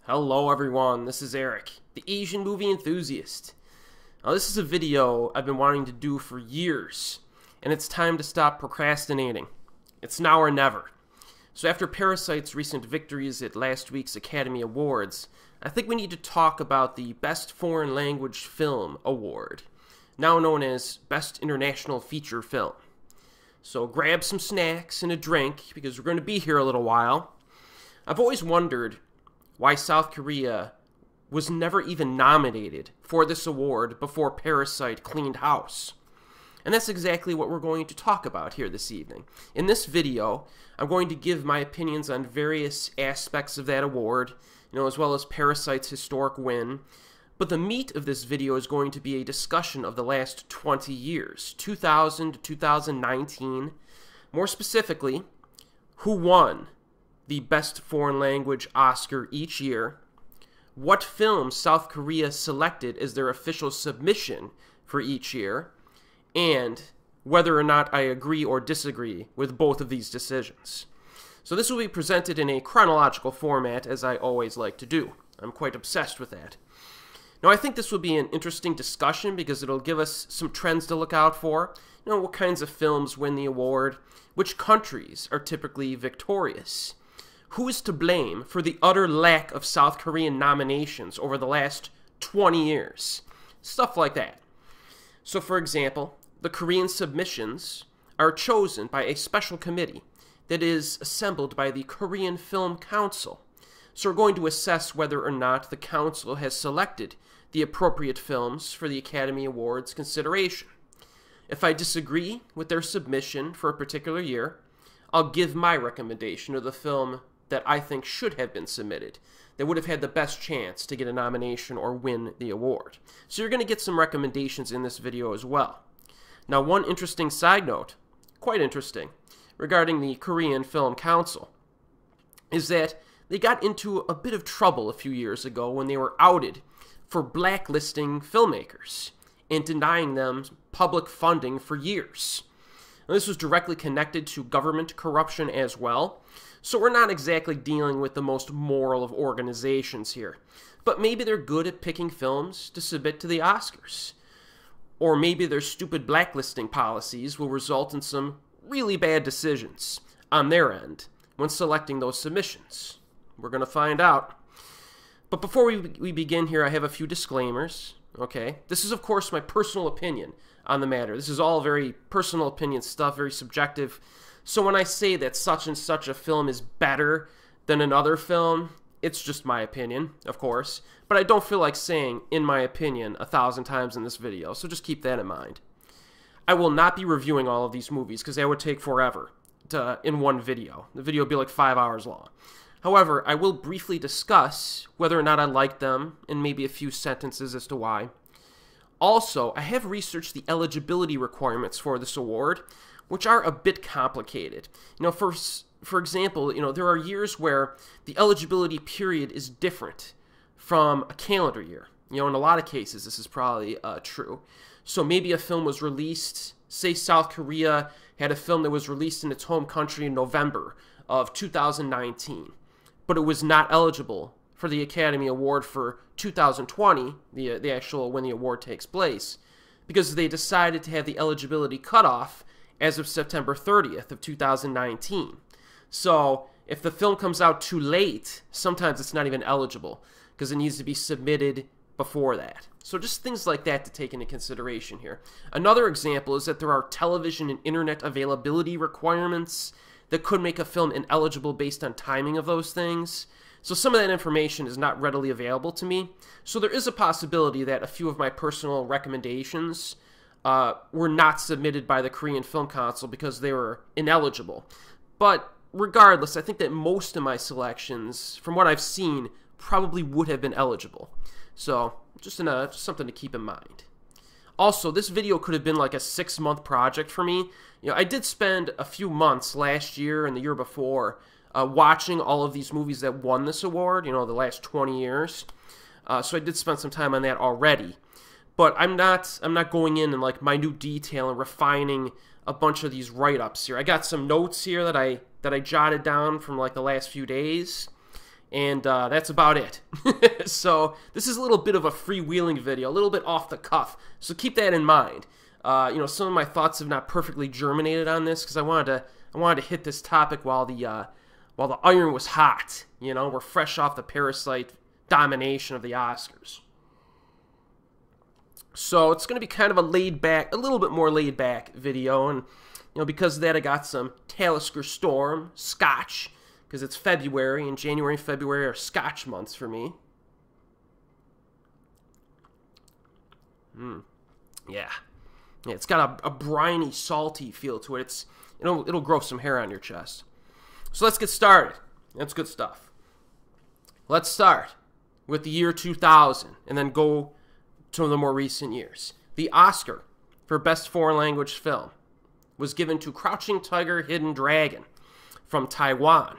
Hello everyone, this is Erik, the Asian movie enthusiast. Now this is a video I've been wanting to do for years, and it's time to stop procrastinating. It's now or never. So after Parasite's recent victories at last week's Academy Awards, I think we need to talk about the Best Foreign Language Film Award, now known as Best International Feature Film. So grab some snacks and a drink, because we're going to be here a little while. I've always wondered why South Korea was never even nominated for this award before Parasite cleaned house. And that's exactly what we're going to talk about here this evening. In this video, I'm going to give my opinions on various aspects of that award, as well as Parasite's historic win. But the meat of this video is going to be a discussion of the last 20 years, 2000 to 2019. More specifically, who won the Best Foreign Language Oscar each year, what films South Korea selected as their official submission for each year, and whether or not I agree or disagree with both of these decisions. So this will be presented in a chronological format, as I always like to do. I'm quite obsessed with that. Now, I think this will be an interesting discussion because it'll give us some trends to look out for. What kinds of films win the award, which countries are typically victorious, who is to blame for the utter lack of South Korean nominations over the last 20 years? Stuff like that. So, for example, the Korean submissions are chosen by a special committee that is assembled by the Korean Film Council. So we're going to assess whether or not the council has selected the appropriate films for the Academy Awards consideration. If I disagree with their submission for a particular year, I'll give my recommendation of the film that I think should have been submitted, that would have had the best chance to get a nomination or win the award. So you're going to get some recommendations in this video as well. Now, one interesting side note, quite interesting, regarding the Korean Film Council, is that they got into a bit of trouble a few years ago when they were outed for blacklisting filmmakers and denying them public funding for years. Now, this was directly connected to government corruption as well, so we're not exactly dealing with the most moral of organizations here. But maybe they're good at picking films to submit to the Oscars. Or maybe their stupid blacklisting policies will result in some really bad decisions on their end when selecting those submissions. We're going to find out. But before we begin here, I have a few disclaimers. Okay, this is, of course, my personal opinion on the matter. This is all very personal opinion stuff, very subjective. So when I say that such and such a film is better than another film, it's just my opinion, of course. But I don't feel like saying, in my opinion, 1,000 times in this video, so just keep that in mind. I will not be reviewing all of these movies, because that would take forever in one video. The video would be like 5 hours long. However, I will briefly discuss whether or not I like them, and maybe a few sentences as to why. Also, I have researched the eligibility requirements for this award, which are a bit complicated. For example, there are years where the eligibility period is different from a calendar year. In a lot of cases, this is probably true. So maybe a film was released, say South Korea had a film that was released in its home country in November of 2019, but it was not eligible for the Academy Award for 2020, the actual when the award takes place, because they decided to have the eligibility cutoff as of September 30th of 2019. So if the film comes out too late, sometimes it's not even eligible because it needs to be submitted before that. So just things like that to take into consideration here. Another example is that there are television and internet availability requirements that could make a film ineligible based on timing of those things. So some of that information is not readily available to me. So there is a possibility that a few of my personal recommendations were not submitted by the Korean Film Council because they were ineligible. But regardless, I think that most of my selections, from what I've seen, probably would have been eligible. So just something to keep in mind. Also, this video could have been like a 6-month project for me. I did spend a few months last year and the year before watching all of these movies that won this award, the last 20 years. So I did spend some time on that already. But I'm not going in like minute detail and refining a bunch of these write-ups here. I got some notes here that I jotted down from like the last few days, And that's about it. So this is a little bit of a freewheeling video, a little bit off the cuff. So keep that in mind. You know, some of my thoughts have not perfectly germinated on this because I wanted to hit this topic while the iron was hot. You know, we're fresh off the Parasite domination of the Oscars. So it's going to be kind of a little bit more laid back video, and you know, because of that I got some Talisker Storm Scotch, because it's February, and January and February are Scotch months for me. Yeah, it's got a briny, salty feel to it. It'll grow some hair on your chest. So let's get started. That's good stuff. Let's start with the year 2000, and then go to the more recent years. The Oscar for Best Foreign Language Film was given to Crouching Tiger, Hidden Dragon from Taiwan.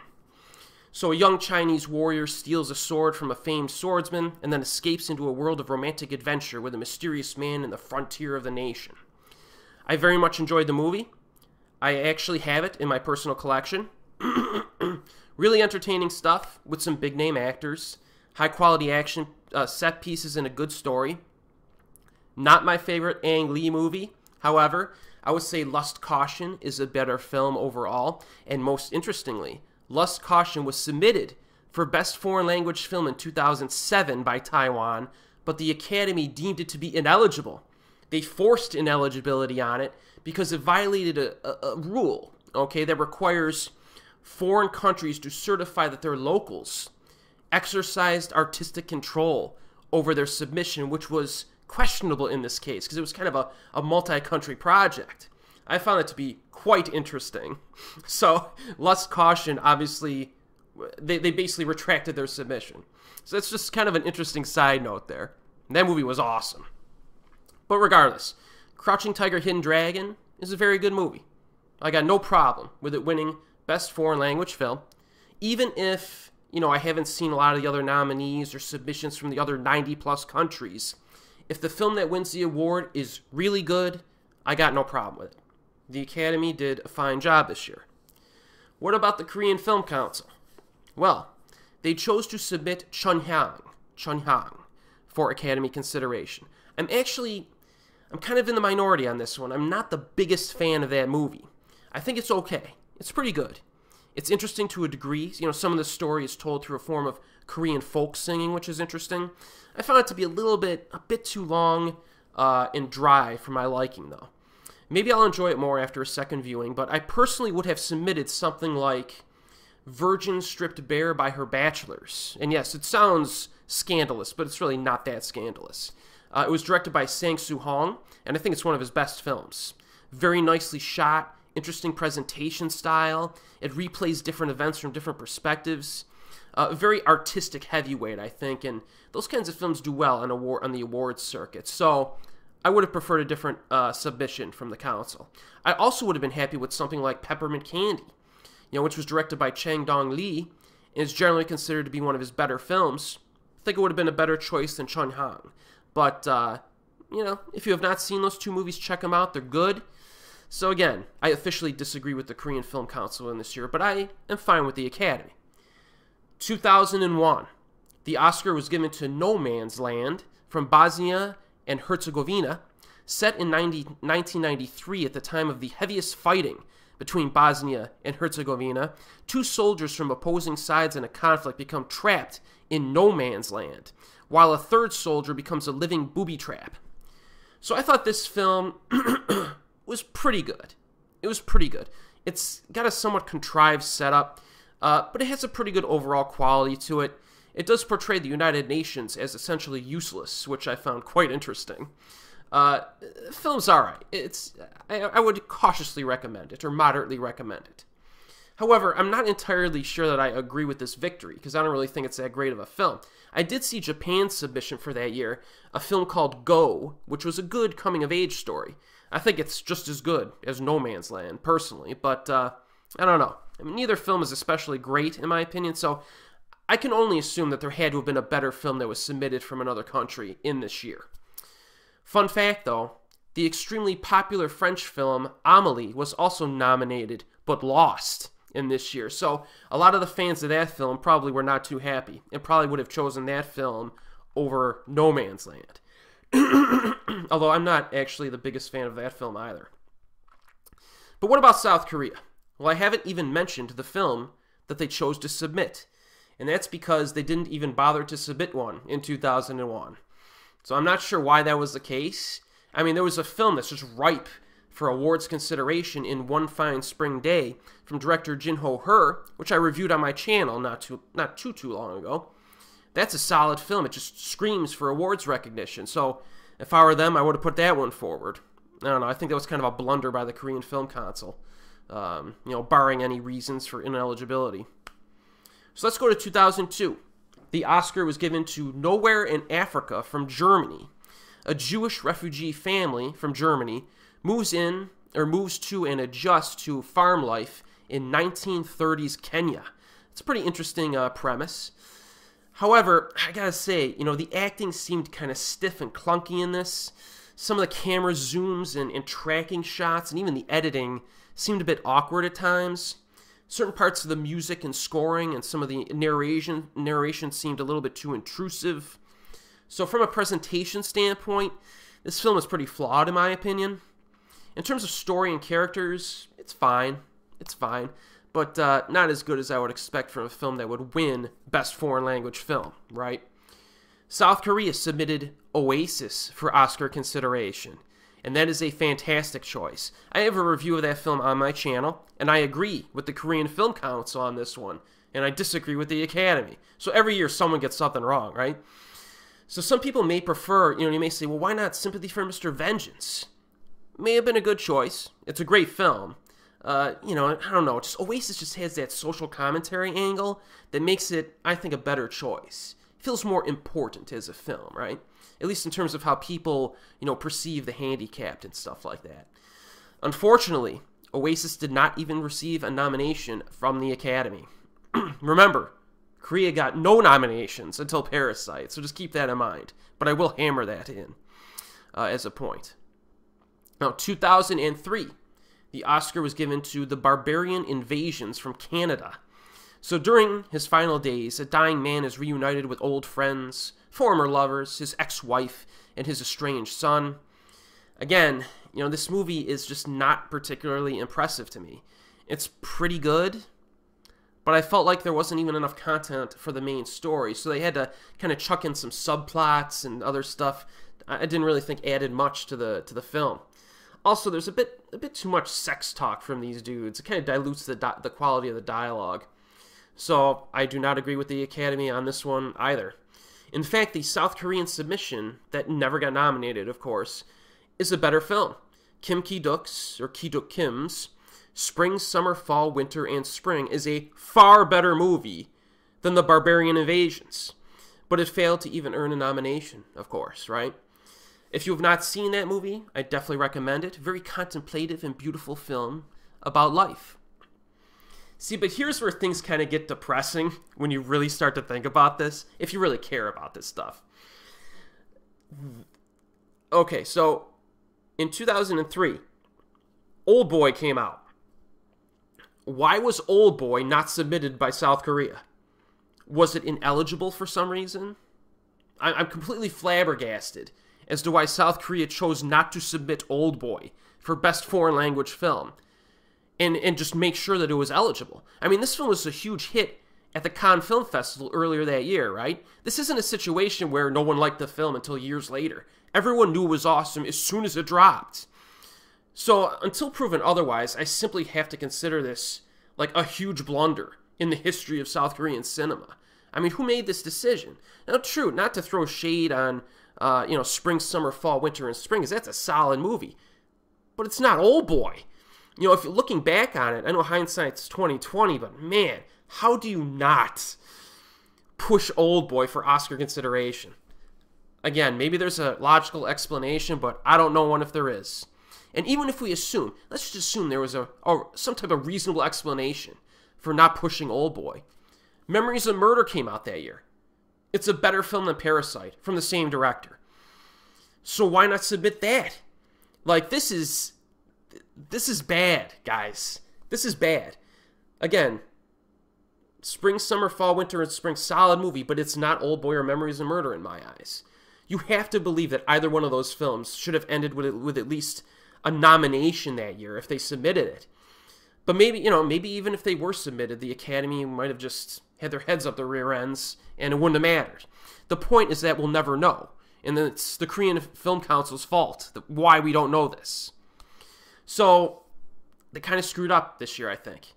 So a young Chinese warrior steals a sword from a famed swordsman and then escapes into a world of romantic adventure with a mysterious man in the frontier of the nation. I very much enjoyed the movie. I actually have it in my personal collection. Really entertaining stuff with some big-name actors, high-quality action set pieces, and a good story. Not my favorite Ang Lee movie. However, I would say Lust Caution is a better film overall. And most interestingly, Lust Caution was submitted for Best Foreign Language Film in 2007 by Taiwan, but the Academy deemed it to be ineligible. They forced ineligibility on it because it violated a rule, okay, that requires foreign countries to certify that their locals exercised artistic control over their submission, which was questionable in this case because it was kind of a multi-country project. I found it to be quite interesting. So Lust Caution, obviously, they basically retracted their submission. So that's just kind of an interesting side note there. And that movie was awesome. But regardless, Crouching Tiger, Hidden Dragon is a very good movie. I got no problem with it winning Best Foreign Language Film, even if, you know, I haven't seen a lot of the other nominees or submissions from the other 90-plus countries. If the film that wins the award is really good, I got no problem with it. The Academy did a fine job this year. What about the Korean Film Council? Well, they chose to submit Chunhyang for Academy consideration. I'm kind of in the minority on this one. I'm not the biggest fan of that movie. I think it's okay. It's pretty good. It's interesting to a degree. You know, some of the story is told through a form of Korean folk singing, which is interesting. I found it to be a bit too long and dry for my liking, though. Maybe I'll enjoy it more after a second viewing, but I personally would have submitted something like Virgin Stripped Bare by Her Bachelors. And yes, it sounds scandalous, but it's really not that scandalous. It was directed by Sang-Soo Hong, and I think it's one of his best films. Very nicely shot, interesting presentation style. It replays different events from different perspectives. Very artistic heavyweight, I think, and those kinds of films do well on the awards circuit. So I would have preferred a different submission from the council. I also would have been happy with something like Peppermint Candy, you know, which was directed by Chang Dong-lee and is generally considered to be one of his better films. I think it would have been a better choice than Chunhyang. But, you know, if you have not seen those two movies, check them out. They're good. So again, I officially disagree with the Korean Film Council in this year, but I am fine with the Academy. 2001, the Oscar was given to No Man's Land from Bosnia and Herzegovina, set in 1993 at the time of the heaviest fighting between Bosnia and Herzegovina. Two soldiers from opposing sides in a conflict become trapped in no man's land, while a third soldier becomes a living booby trap. So I thought this film was pretty good. It was pretty good. It's got a somewhat contrived setup, but it has a pretty good overall quality to it. It does portray the United Nations as essentially useless, which I found quite interesting. The film's alright. I would cautiously recommend it, or moderately recommend it. However, I'm not entirely sure that I agree with this victory, because I don't really think it's that great of a film. I did see Japan's submission for that year, a film called Go, which was a good coming-of-age story. I think it's just as good as No Man's Land, personally, but I don't know. I mean, neither film is especially great, in my opinion, so I can only assume that there had to have been a better film that was submitted from another country in this year. Fun fact, though, the extremely popular French film Amélie was also nominated, but lost in this year. So a lot of the fans of that film probably were not too happy and probably would have chosen that film over No Man's Land. Although I'm not actually the biggest fan of that film either. But what about South Korea? Well, I haven't even mentioned the film that they chose to submit. And that's because they didn't even bother to submit one in 2001. So I'm not sure why that was the case. I mean, there was a film that's just ripe for awards consideration in One Fine Spring Day from director Joon-ho, which I reviewed on my channel not too long ago. That's a solid film. It just screams for awards recognition. So if I were them, I would have put that one forward. I don't know. I think that was kind of a blunder by the Korean Film Council, barring any reasons for ineligibility. So let's go to 2002. The Oscar was given to Nowhere in Africa from Germany. A Jewish refugee family from Germany moves to and adjusts to farm life in 1930s Kenya. It's a pretty interesting premise. However, I gotta say, the acting seemed kind of stiff and clunky in this. Some of the camera zooms and tracking shots and even the editing seemed a bit awkward at times. Certain parts of the music and scoring and some of the narration seemed a little bit too intrusive. So from a presentation standpoint, this film is pretty flawed in my opinion. In terms of story and characters, it's fine. It's fine. But not as good as I would expect from a film that would win Best Foreign Language Film, right? South Korea submitted Oasis for Oscar consideration, and that is a fantastic choice. I have a review of that film on my channel, and I agree with the Korean Film Council on this one, and I disagree with the Academy. So every year someone gets something wrong, right? So some people may prefer, you may say, well, why not Sympathy for Mr. Vengeance? May have been a good choice. It's a great film. I don't know, Oasis just has that social commentary angle that makes it, I think, a better choice. It feels more important as a film, right? At least in terms of how people, perceive the handicapped and stuff like that. Unfortunately, Oasis did not even receive a nomination from the Academy. Remember, Korea got no nominations until Parasite, so just keep that in mind. But I will hammer that in as a point. Now, 2003. The Oscar was given to The Barbarian Invasions from Canada. So during his final days, a dying man is reunited with old friends, former lovers, his ex-wife, and his estranged son. Again, this movie is just not particularly impressive to me. It's pretty good, but I felt like there wasn't even enough content for the main story, so they had to kind of chuck in some subplots and other stuff I didn't really think added much to the film. Also, there's a bit too much sex talk from these dudes. It kind of dilutes the quality of the dialogue. So I do not agree with the Academy on this one either. In fact, the South Korean submission, that never got nominated, of course, is a better film. Kim Ki-duk's, or Ki-duk Kim's, Spring, Summer, Fall, Winter, and Spring is a far better movie than The Barbarian Invasions. But it failed to even earn a nomination, of course, right? If you have not seen that movie, I definitely recommend it. Very contemplative and beautiful film about life. See, but here's where things kind of get depressing when you really start to think about this, if you really care about this stuff. Okay, so in 2003, Old Boy came out. Why was Old Boy not submitted by South Korea? Was it ineligible for some reason? I'm completely flabbergasted as to why South Korea chose not to submit Old Boy for Best Foreign Language Film and just make sure that it was eligible. I mean, this film was a huge hit at the Cannes Film Festival earlier that year, right? This isn't a situation where no one liked the film until years later. Everyone knew it was awesome as soon as it dropped. So, until proven otherwise, I simply have to consider this like a huge blunder in the history of South Korean cinema. I mean, who made this decision? Now, true, not to throw shade on Spring, Summer, Fall, Winter, and Spring, because that's a solid movie. But it's not Old Boy. If you're looking back on it, I know hindsight's 20/20, but man, how do you not push Old Boy for Oscar consideration? Again, maybe there's a logical explanation, but I don't know one if there is. And even if we assume, let's just assume there was some type of reasonable explanation for not pushing Old Boy. Memories of Murder came out that year. It's a better film than Parasite, from the same director. So why not submit that? Like, this is bad, guys. This is bad. Again, spring, summer, fall, winter, and spring, solid movie, but it's not Old Boy or Memories of Murder in my eyes. You have to believe that either one of those films should have ended with at least a nomination that year if they submitted it. But maybe, maybe even if they were submitted, the Academy might have just had their heads up their rear ends and it wouldn't have mattered. The point is that we'll never know. And then it's the Korean Film Council's fault why we don't know this. So they kind of screwed up this year, I think.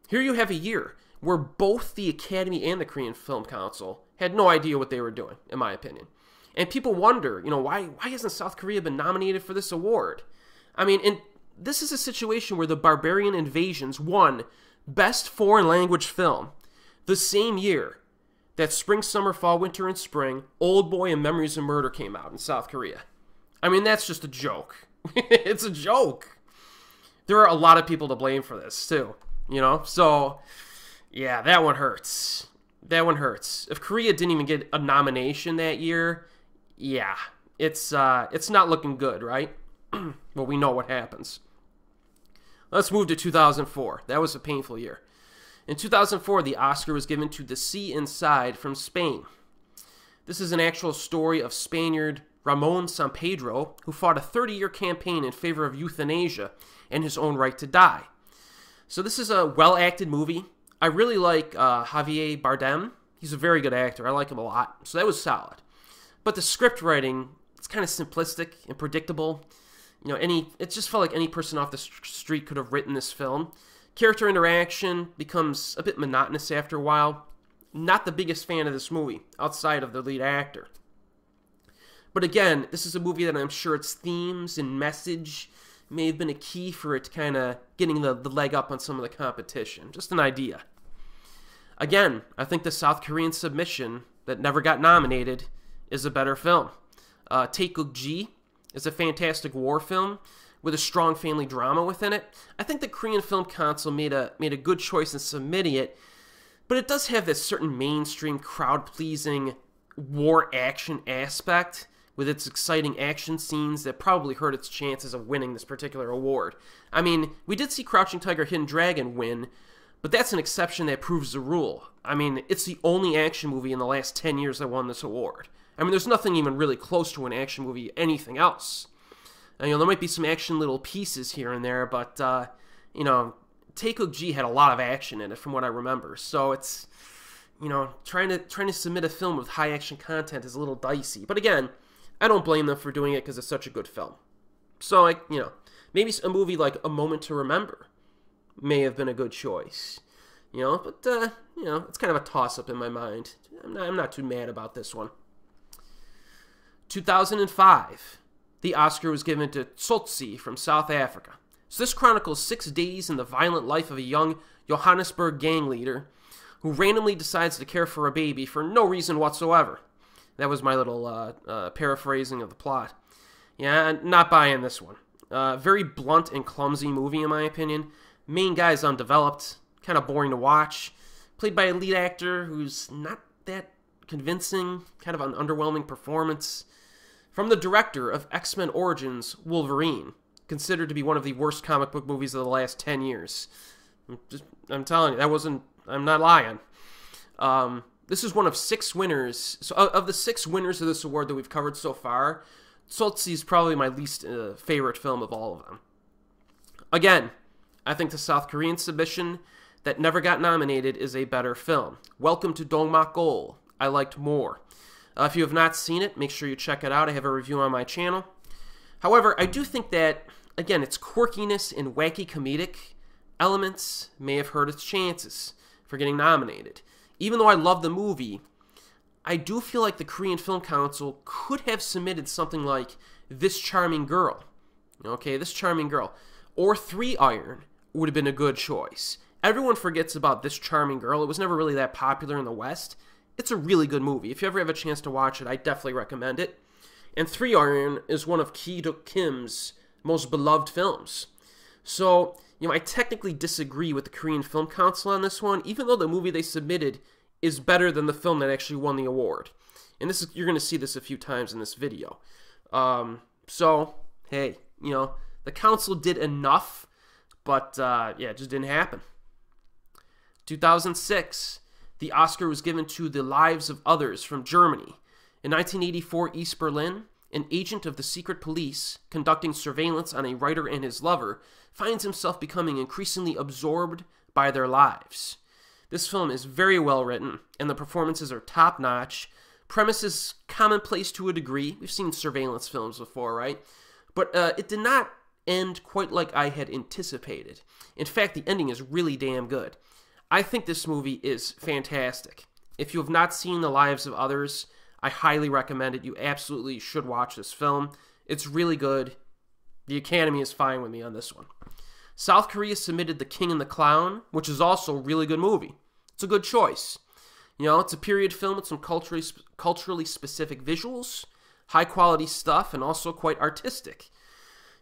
Here you have a year where both the Academy and the Korean Film Council had no idea what they were doing, in my opinion. And people wonder, why hasn't South Korea been nominated for this award? I mean, and this is a situation where The Barbarian Invasions won Best Foreign Language Film the same year that Spring, Summer, Fall, Winter, and Spring, Old Boy, and Memories of Murder came out in South Korea. I mean, that's just a joke. It's a joke. There are a lot of people to blame for this, too. So, yeah, that one hurts. That one hurts. If Korea didn't even get a nomination that year, yeah, it's not looking good, right? Well, we know what happens. Let's move to 2004. That was a painful year. In 2004, the Oscar was given to The Sea Inside from Spain. This is an actual story of Spaniard Ramon Sampedro, who fought a 30-year campaign in favor of euthanasia and his own right to die. So this is a well-acted movie. I really like Javier Bardem. He's a very good actor. I like him a lot. So that was solid. But the script writing, it's kind of simplistic and predictable. It just felt like any person off the street could have written this film. Character interaction becomes a bit monotonous after a while. Not the biggest fan of this movie, outside of the lead actor. But again, this is a movie that I'm sure its themes and message may have been a key for it kind of getting the leg up on some of the competition. Just an idea. Again, I think the South Korean submission that never got nominated is a better film. Taekuk-ji is a fantastic war film with a strong family drama within it. I think the Korean Film Council made a good choice in submitting it, but it does have this certain mainstream crowd-pleasing war action aspect with its exciting action scenes that probably hurt its chances of winning this particular award. I mean, we did see Crouching Tiger, Hidden Dragon win, but that's an exception that proves the rule. I mean, it's the only action movie in the last 10 years that won this award. I mean, there's nothing even really close to an action movie, anything else. And, there might be some action little pieces here and there, but, Taekuk-ji had a lot of action in it from what I remember. So it's, trying to submit a film with high action content is a little dicey. But again, I don't blame them for doing it because it's such a good film. So, maybe a movie like A Moment to Remember may have been a good choice. But, it's kind of a toss-up in my mind. I'm not too mad about this one. 2005. The Oscar was given to Tsotsi from South Africa. So this chronicles 6 days in the violent life of a young Johannesburg gang leader who randomly decides to care for a baby for no reason whatsoever. That was my little paraphrasing of the plot. Yeah, not buying this one. Very blunt and clumsy movie in my opinion. Main guy's undeveloped, kind of boring to watch. Played by a lead actor who's not that convincing, kind of an underwhelming performance. From the director of X-Men Origins, Wolverine, considered to be one of the worst comic book movies of the last 10 years. I'm telling you, I'm not lying. This is one of 6 winners. So of the 6 winners of this award that we've covered so far, Tsotsi is probably my least favorite film of all of them. Again, I think the South Korean submission that never got nominated is a better film. Welcome to Dongmak-gol. I liked more. If you have not seen it, make sure you check it out. I have a review on my channel. However, I do think that, again, its quirkiness and wacky comedic elements may have hurt its chances for getting nominated. Even though I love the movie, I do feel like the Korean Film Council could have submitted something like This Charming Girl. Okay, This Charming Girl. Or 3 Iron would have been a good choice. Everyone forgets about This Charming Girl. It was never really that popular in the West. It's a really good movie. If you ever have a chance to watch it, I definitely recommend it. And 3 Iron is one of Ki-duk Kim's most beloved films. So, I technically disagree with the Korean Film Council on this one, even though the movie they submitted is better than the film that actually won the award. And you're going to see this a few times in this video. So, hey, the council did enough, but, yeah, it just didn't happen. 2006, the Oscar was given to The Lives of Others from Germany. In 1984, East Berlin, an agent of the secret police conducting surveillance on a writer and his lover finds himself becoming increasingly absorbed by their lives. This film is very well written, and the performances are top-notch. Premise is commonplace to a degree. We've seen surveillance films before, right? But it did not end quite like I had anticipated. In fact, the ending is really damn good. I think this movie is fantastic. If you have not seen The Lives of Others, I highly recommend it. You absolutely should watch this film. It's really good. The Academy is fine with me on this one. South Korea submitted The King and the Clown, which is also a really good movie. It's a good choice. You know, it's a period film with some culturally specific visuals, high-quality stuff, and also quite artistic.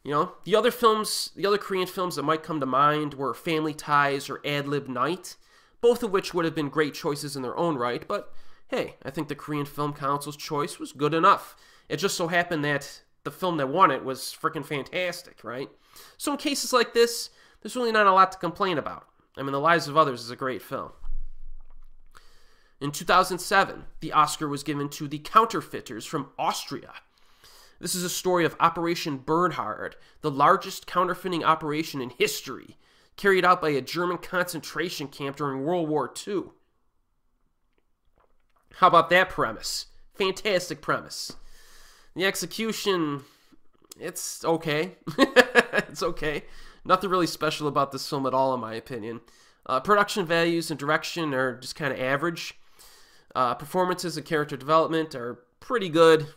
You know, the other Korean films that might come to mind were Family Ties or Ad Lib Night, both of which would have been great choices in their own right, but hey, I think the Korean Film Council's choice was good enough. It just so happened that the film that won it was freaking fantastic, right? So in cases like this, there's really not a lot to complain about. I mean, The Lives of Others is a great film. In 2007, the Oscar was given to The Counterfeiters from Austria. This is a story of Operation Bernhard, the largest counterfeiting operation in history, carried out by a German concentration camp during World War II. How about that premise? Fantastic premise. The execution, it's okay. It's okay. Nothing really special about this film at all, in my opinion. Production values and direction are just kind of average. Performances and character development are pretty good.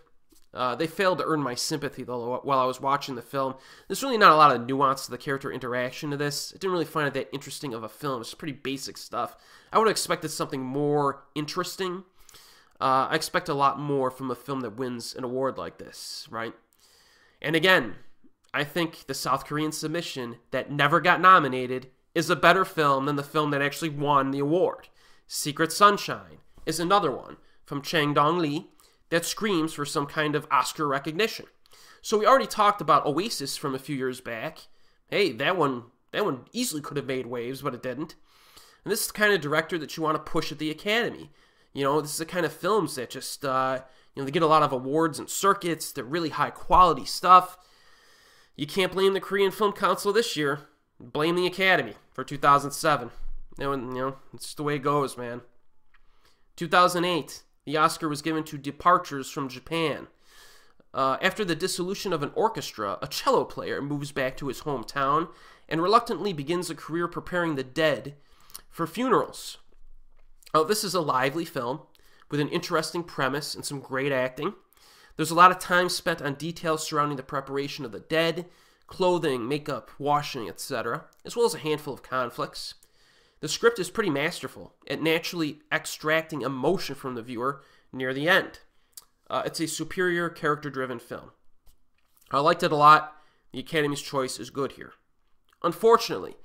They failed to earn my sympathy, though, while I was watching the film. There's really not a lot of nuance to the character interaction to this. I didn't really find it that interesting of a film. It's pretty basic stuff. I would have expected something more interesting. I expect a lot more from a film that wins an award like this, right? And again, I think the South Korean submission that never got nominated is a better film than the film that actually won the award. Secret Sunshine is another one from Chang Dong-lee that screams for some kind of Oscar recognition. So we already talked about Oasis from a few years back. Hey, that one easily could have made waves, but it didn't. And this is the kind of director that you want to push at the Academy. You know, this is the kind of films that just, they get a lot of awards and circuits. They're really high quality stuff. You can't blame the Korean Film Council this year. Blame the Academy for 2007. It's just the way it goes, man. 2008, the Oscar was given to Departures from Japan. After the dissolution of an orchestra, a cello player moves back to his hometown and reluctantly begins a career preparing the dead for funerals. This is a lively film with an interesting premise and some great acting. There's a lot of time spent on details surrounding the preparation of the dead, clothing, makeup, washing, etc., as well as a handful of conflicts. The script is pretty masterful at naturally extracting emotion from the viewer near the end. It's a superior character-driven film. I liked it a lot. The Academy's choice is good here. Unfortunately,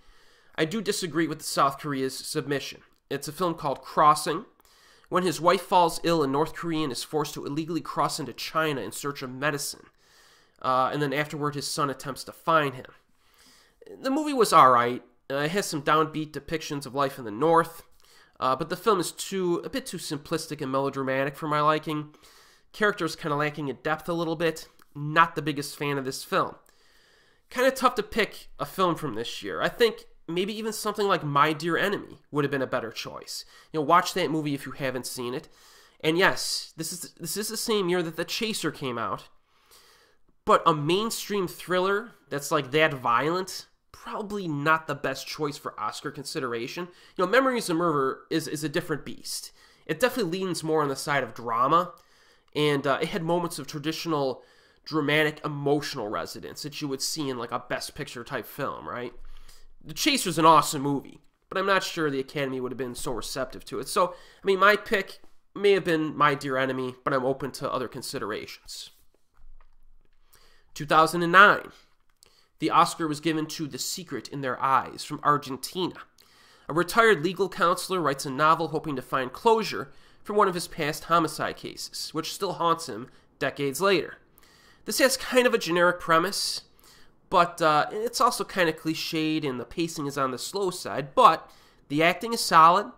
I do disagree with South Korea's submission. It's a film called Crossing. When his wife falls ill in North Korea and is forced to illegally cross into China in search of medicine. And then afterward, his son attempts to find him. The movie was alright. It has some downbeat depictions of life in the North. But the film is a bit too simplistic and melodramatic for my liking. Characters kind of lacking in depth a little bit. Not the biggest fan of this film. Kind of tough to pick a film from this year. I think maybe even something like My Dear Enemy would have been a better choice. Watch that movie if you haven't seen it. And yes, this is the same year that The Chaser came out. But a mainstream thriller that's like that violent, probably not the best choice for Oscar consideration. Memories of Murder is a different beast. It definitely leans more on the side of drama, and it had moments of traditional dramatic emotional resonance that you would see in like a Best Picture type film, right? The Chaser's an awesome movie, but I'm not sure the Academy would have been so receptive to it. So, my pick may have been My Dear Enemy, but I'm open to other considerations. 2009, the Oscar was given to The Secret in Their Eyes from Argentina. A retired legal counselor writes a novel hoping to find closure from one of his past homicide cases, which still haunts him decades later. This has kind of a generic premise, but it's also kind of cliched and the pacing is on the slow side, but The acting is solid.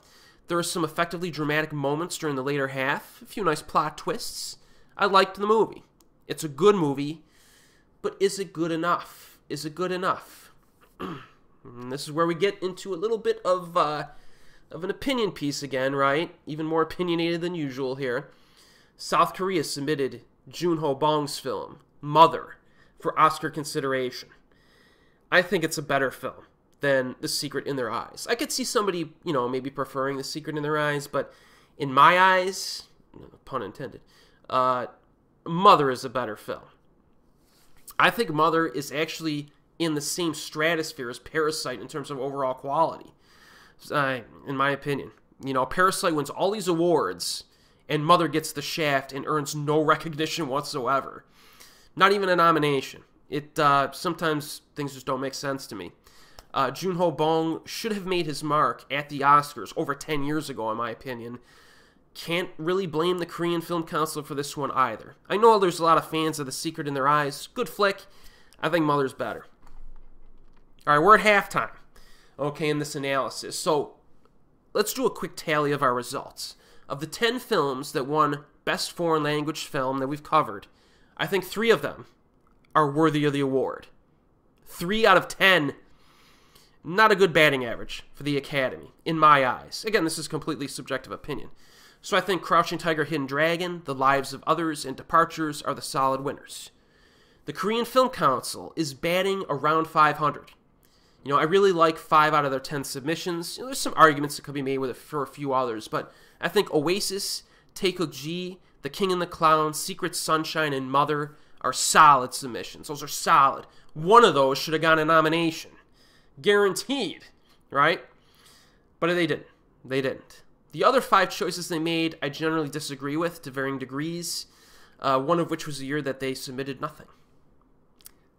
There are some effectively dramatic moments during the later half, a few nice plot twists. I liked the movie. It's a good movie, but is it good enough? Is it good enough? And this is where we get into a little bit of an opinion piece again, right? Even more opinionated than usual here. South Korea submitted Joon-ho Bong's film, Mother, for Oscar consideration. I think it's a better film than The Secret in Their Eyes. I could see somebody, maybe preferring The Secret in Their Eyes, but in my eyes, pun intended, Mother is a better film. I think Mother is actually in the same stratosphere as Parasite in terms of overall quality, in my opinion. Parasite wins all these awards, and Mother gets the shaft and earns no recognition whatsoever. Not even a nomination. Sometimes things just don't make sense to me. Joon-ho Bong should have made his mark at the Oscars over 10 years ago, in my opinion. Can't really blame the Korean Film Council for this one either. I know there's a lot of fans of The Secret in Their Eyes. Good flick. I think Mother's better. All right, we're at halftime, okay, in this analysis. So let's do a quick tally of our results. Of the 10 films that won Best Foreign Language Film that we've covered, I think 3 of them are worthy of the award. 3 out of 10, not a good batting average for the Academy, in my eyes. Again, this is completely subjective opinion. So I think Crouching Tiger, Hidden Dragon, The Lives of Others, and Departures are the solid winners. The Korean Film Council is batting around 500. I really like 5 out of their 10 submissions. There's some arguments that could be made with it for a few others, but I think Oasis, Taekwook-ji, The King and the Clown, Secret Sunshine, and Mother are solid submissions. Those are solid. One of those should have gotten a nomination. Guaranteed, right? But they didn't. They didn't. The other 5 choices they made, I generally disagree with to varying degrees, one of which was the year that they submitted nothing.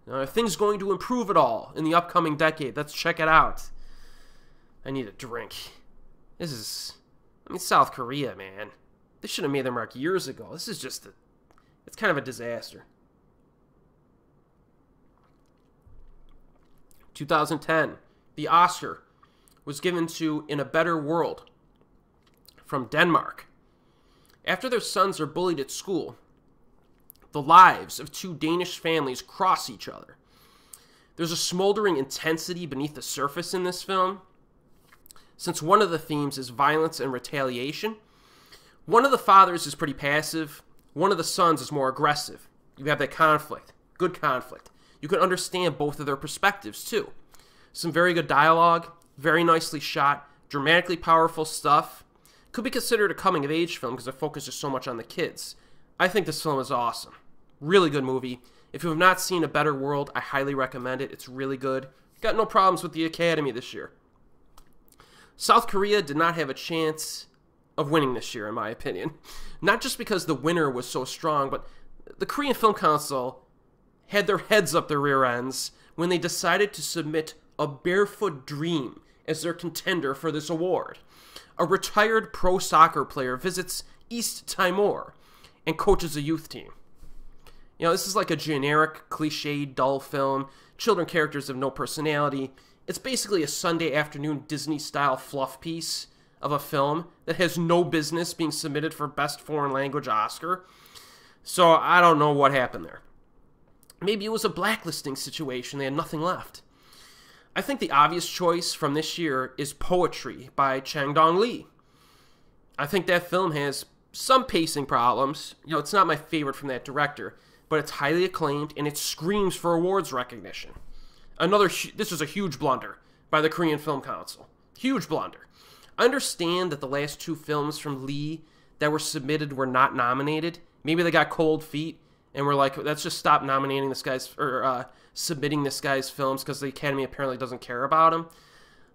Now, are things going to improve at all in the upcoming decade? Let's check it out. I need a drink. This is, South Korea, man. They should have made their mark years ago. This is just it's kind of a disaster. 2010, the Oscar was given to In a Better World from Denmark. After their sons are bullied at school, the lives of 2 Danish families cross each other. There's a smoldering intensity beneath the surface in this film. Since one of the themes is violence and retaliation, one of the fathers is pretty passive, one of the sons is more aggressive. You have that conflict, good conflict. You can understand both of their perspectives too. Some very good dialogue, very nicely shot, dramatically powerful stuff. Could be considered a coming-of-age film because it focuses so much on the kids. I think this film is awesome. Really good movie. If you have not seen A Better World, I highly recommend it. It's really good. Got no problems with the Academy this year. South Korea did not have a chance of winning this year, in my opinion. Not just because the winner was so strong, but the Korean Film Council had their heads up their rear ends when they decided to submit A Barefoot Dream as their contender for this award. A retired pro soccer player visits East Timor and coaches a youth team. This is like a generic, cliched, dull film. Children characters have no personality. It's basically a Sunday afternoon Disney-style fluff piece of a film that has no business being submitted for Best Foreign Language Oscar. So I don't know what happened there. Maybe it was a blacklisting situation. They had nothing left. I think the obvious choice from this year is Poetry by Chang Dong-lee. I think that film has some pacing problems. It's not my favorite from that director, but it's highly acclaimed and it screams for awards recognition. This was a huge blunder by the Korean Film Council. Huge blunder. I understand that the last 2 films from Lee that were submitted were not nominated. Maybe they got cold feet and were like, let's just stop nominating this guy's, or submitting this guy's films because the Academy apparently doesn't care about him.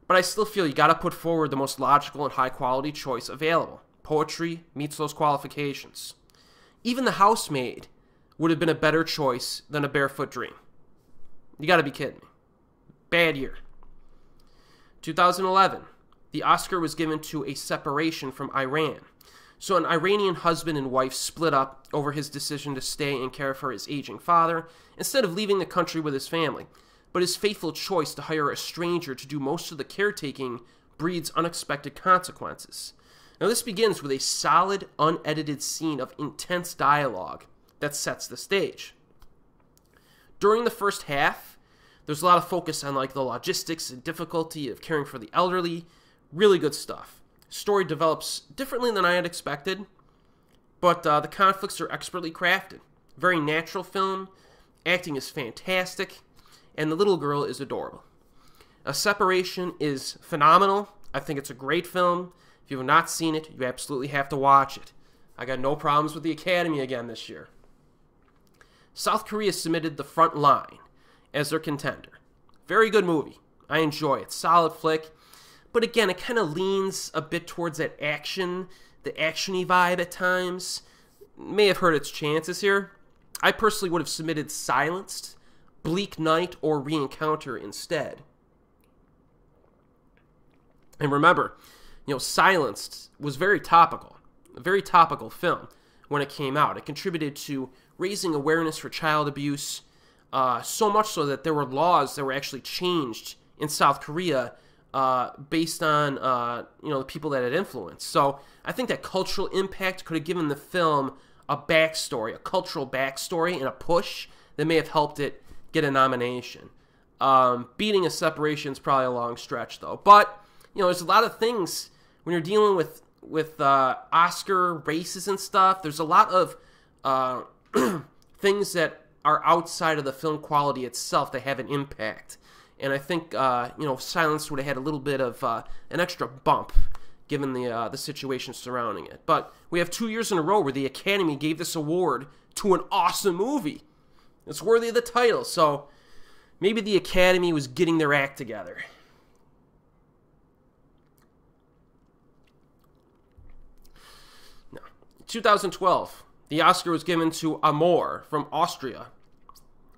But I still feel you got to put forward the most logical and high quality choice available. Poetry meets those qualifications. Even The Housemaid would have been a better choice than A Barefoot Dream. You got to be kidding me. Bad year. 2011, the Oscar was given to A Separation from Iran. So an Iranian husband and wife split up over his decision to stay and care for his aging father instead of leaving the country with his family. But his faithful choice to hire a stranger to do most of the caretaking breeds unexpected consequences. Now, this begins with a solid, unedited scene of intense dialogue that sets the stage. During the first half, there's a lot of focus on like the logistics and difficulty of caring for the elderly. Really good stuff. Story develops differently than I had expected, but the conflicts are expertly crafted. Very natural film, acting is fantastic, and the little girl is adorable. A Separation is phenomenal. I think it's a great film. If you have not seen it, you absolutely have to watch it. I got no problems with the Academy again this year. South Korea submitted The Front Line as their contender. Very good movie. I enjoy it. Solid flick. But again, it kind of leans a bit towards that action, the actiony vibe at times. May have hurt its chances here. I personally would have submitted Silenced, Bleak Night, or Re-Encounter instead. And remember, Silenced was very topical. A very topical film when it came out. It contributed to raising awareness for child abuse, so much so that there were laws that were actually changed in South Korea based on the people that had influence. So I think that cultural impact could have given the film a backstory, a cultural backstory, and a push that may have helped it get a nomination. Beating A Separation is probably a long stretch, though. But there's a lot of things when you're dealing with Oscar races and stuff. There's a lot of things that are outside of the film quality itself that have an impact. And I think, Silence would have had a little bit of an extra bump given the situation surrounding it. But we have 2 years in a row where the Academy gave this award to an awesome movie. It's worthy of the title, so maybe the Academy was getting their act together. Now, 2012, the Oscar was given to Amor from Austria.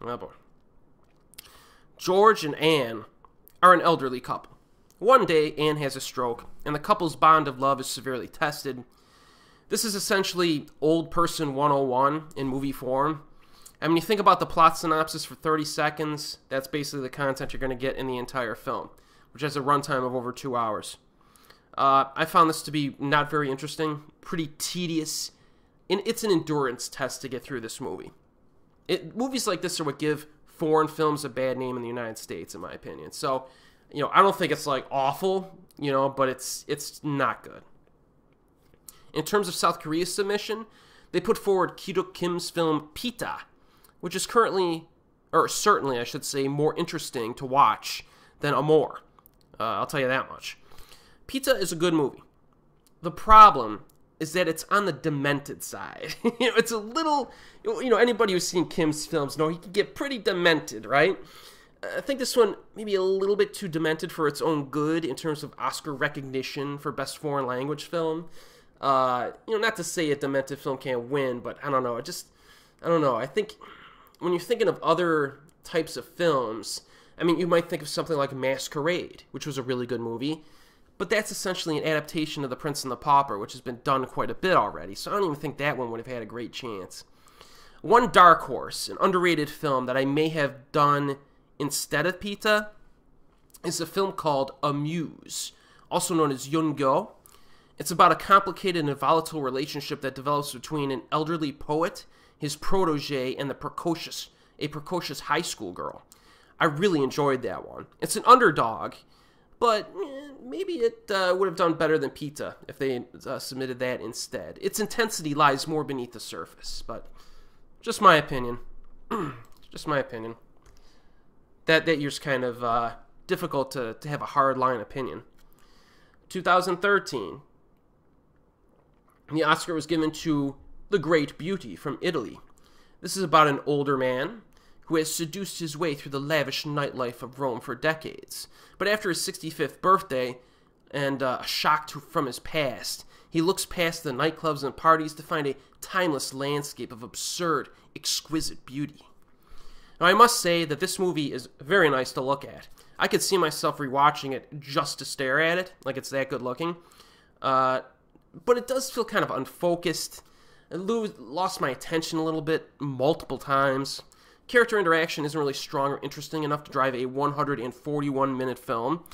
Oh boy. George and Anne are an elderly couple. One day, Anne has a stroke, and the couple's bond of love is severely tested. This is essentially Old Person 101 in movie form. I mean, you think about the plot synopsis for 30 seconds, that's basically the content you're going to get in the entire film, which has a runtime of over 2 hours. I found this to be not very interesting, pretty tedious, and it's an endurance test to get through this movie. Movies like this are what give foreign films a bad name in the United States, in my opinion. So, I don't think it's like awful, but it's not good. In terms of South Korea's submission, they put forward Ki-duk Kim's film Pita, which is certainly, I should say, more interesting to watch than Amor. I'll tell you that much. Pita is a good movie. The problem is that it's on the demented side. It's a little, anybody who's seen Kim's films know he can get pretty demented, right? I think this one maybe a little bit too demented for its own good in terms of Oscar recognition for Best Foreign Language Film. Not to say a demented film can't win, but I don't know. I don't know. I think when you're thinking of other types of films, I mean, you might think of something like Masquerade, which was a really good movie. But that's essentially an adaptation of The Prince and the Pauper, which has been done quite a bit already. So I don't even think that one would have had a great chance. One dark horse, an underrated film that I may have done instead of Pita, is a film called Amuse, also known as Joon-ho. It's about a complicated and volatile relationship that develops between an elderly poet, his protege, and a precocious high school girl. I really enjoyed that one. It's an underdog, but maybe it would have done better than Pita if they submitted that instead. Its intensity lies more beneath the surface, but just my opinion. Just my opinion. That year's kind of difficult to have a hard-line opinion. 2013, the Oscar was given to The Great Beauty from Italy. This is about an older man who has seduced his way through the lavish nightlife of Rome for decades. But after his 65th birthday and a shock from his past, he looks past the nightclubs and parties to find a timeless landscape of absurd, exquisite beauty. Now, I must say that this movie is very nice to look at. I could see myself rewatching it just to stare at it, like it's that good looking. But it does feel kind of unfocused. It lost my attention a little bit multiple times. Character interaction isn't really strong or interesting enough to drive a 141-minute film.